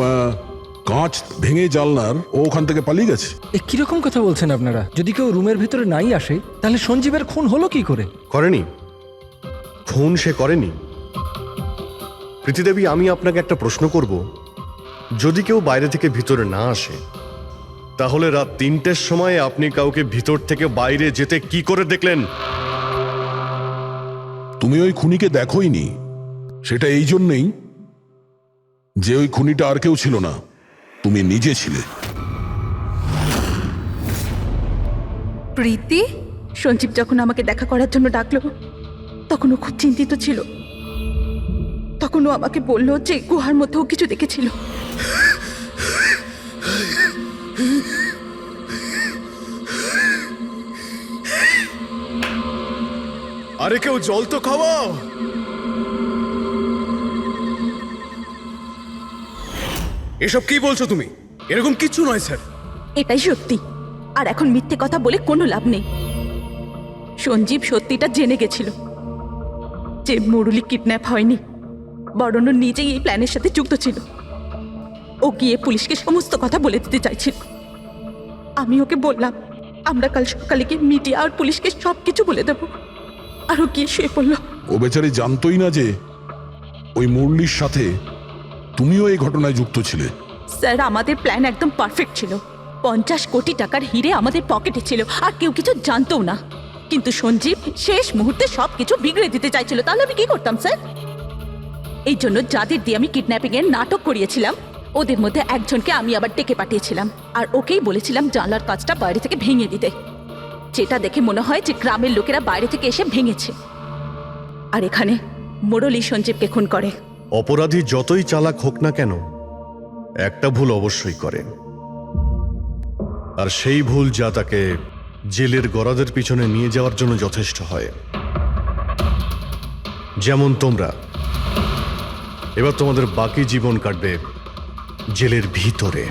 কাঁচ ভেঙে জানলার ও ওখান থেকে পালিয়ে গেছে। এ কিরকম কথা বলছেন আপনারা? যদি কেউ রুমের ভেতরে নাই আসে, তাহলে সঞ্জীবের খুন হলো কি করে? করেনি, খুন সে করেনি। প্রীতিদেবী, আমি আপনাকে একটা প্রশ্ন করব। যদি কেউ বাইরে থেকে ভিতরে না আসে, তাহলে রাত 3টের সময় আপনি কাউকে ভিতর থেকে বাইরে যেতে কি করে দেখলেন? তুমি ওই খুনিকে দেখোইনি, সেটা এই জন্যেই যে ওই খুনিটা আর কেউ ছিল না, তুমি নিজে ছিলে। প্রীতি? সঞ্জীব যখন আমাকে দেখা করার জন্য ডাকলো তখন ও খুব চিন্তিত ছিল। তখন ও আমাকে বলল যে গুহার মধ্যেও কিছু দেখেছিল। আরে কেউ জল তো খাওয়াও। এসব কি বলছো তুমি? এরকম কিচ্ছু নয় স্যার। এটাই সত্যি, আর এখন মিথ্যে কথা বলে কোনো লাভ নেই। সঞ্জীব সত্যিটা জেনে গেছিল যে মুরলি কিডন্যাপ হয়নি, বরং ও নিজেই এই প্ল্যানের সাথে যুক্ত ছিল। ও গিয়ে পুলিশকে সমস্ত কথা বলে দিতে চাইছিল। আমি ওকে বললাম আমরা কাল সকালে গিয়ে মিডিয়া আর পুলিশকে সব কিছু বলে দেব, আর ও গিয়ে শুয়ে পড়ল। ও বেচারি জানতোই না যে ওই মুরলির সাথে তুমিও এই ঘটনায় যুক্ত ছিলে। স্যার, আমাদের প্ল্যান একদম পারফেক্ট ছিল। 50 কোটি টাকার হিরে আমাদের পকেটে ছিল, আর কেউ কিছু জানতও না। কিন্তু সঞ্জীব শেষ মুহূর্তে সবকিছু বিগড়ে দিতে চাইছিল। তাহলে আমি কি করতাম স্যার? এই জন্য যাদের দিয়ে আমি কিডন্যাপিং এর নাটক করিয়েছিলাম, ওদের মধ্যে একজনকে আমি আবার ডেকে পাঠিয়েছিলাম, আর ওকেই বলেছিলাম জানলার কাজটা বাইরে থেকে ভেঙে দিতে, যেটা দেখে মনে হয় যে গ্রামের লোকেরা বাইরে থেকে এসে ভেঙেছে। আর এখানে মুরলি সঞ্জীবকে খুন করে। অপরাধী যতই চালাক হোক না কেন, একটা ভুল অবশ্যই করে, আর সেই ভুল যা তাকে জেলের গরাদের পিছনে নিয়ে যাওয়ার জন্য যথেষ্ট হয়। যেমন তোমরা এবার তোমাদের বাকি জীবন কাটবে জেলের ভিতরে।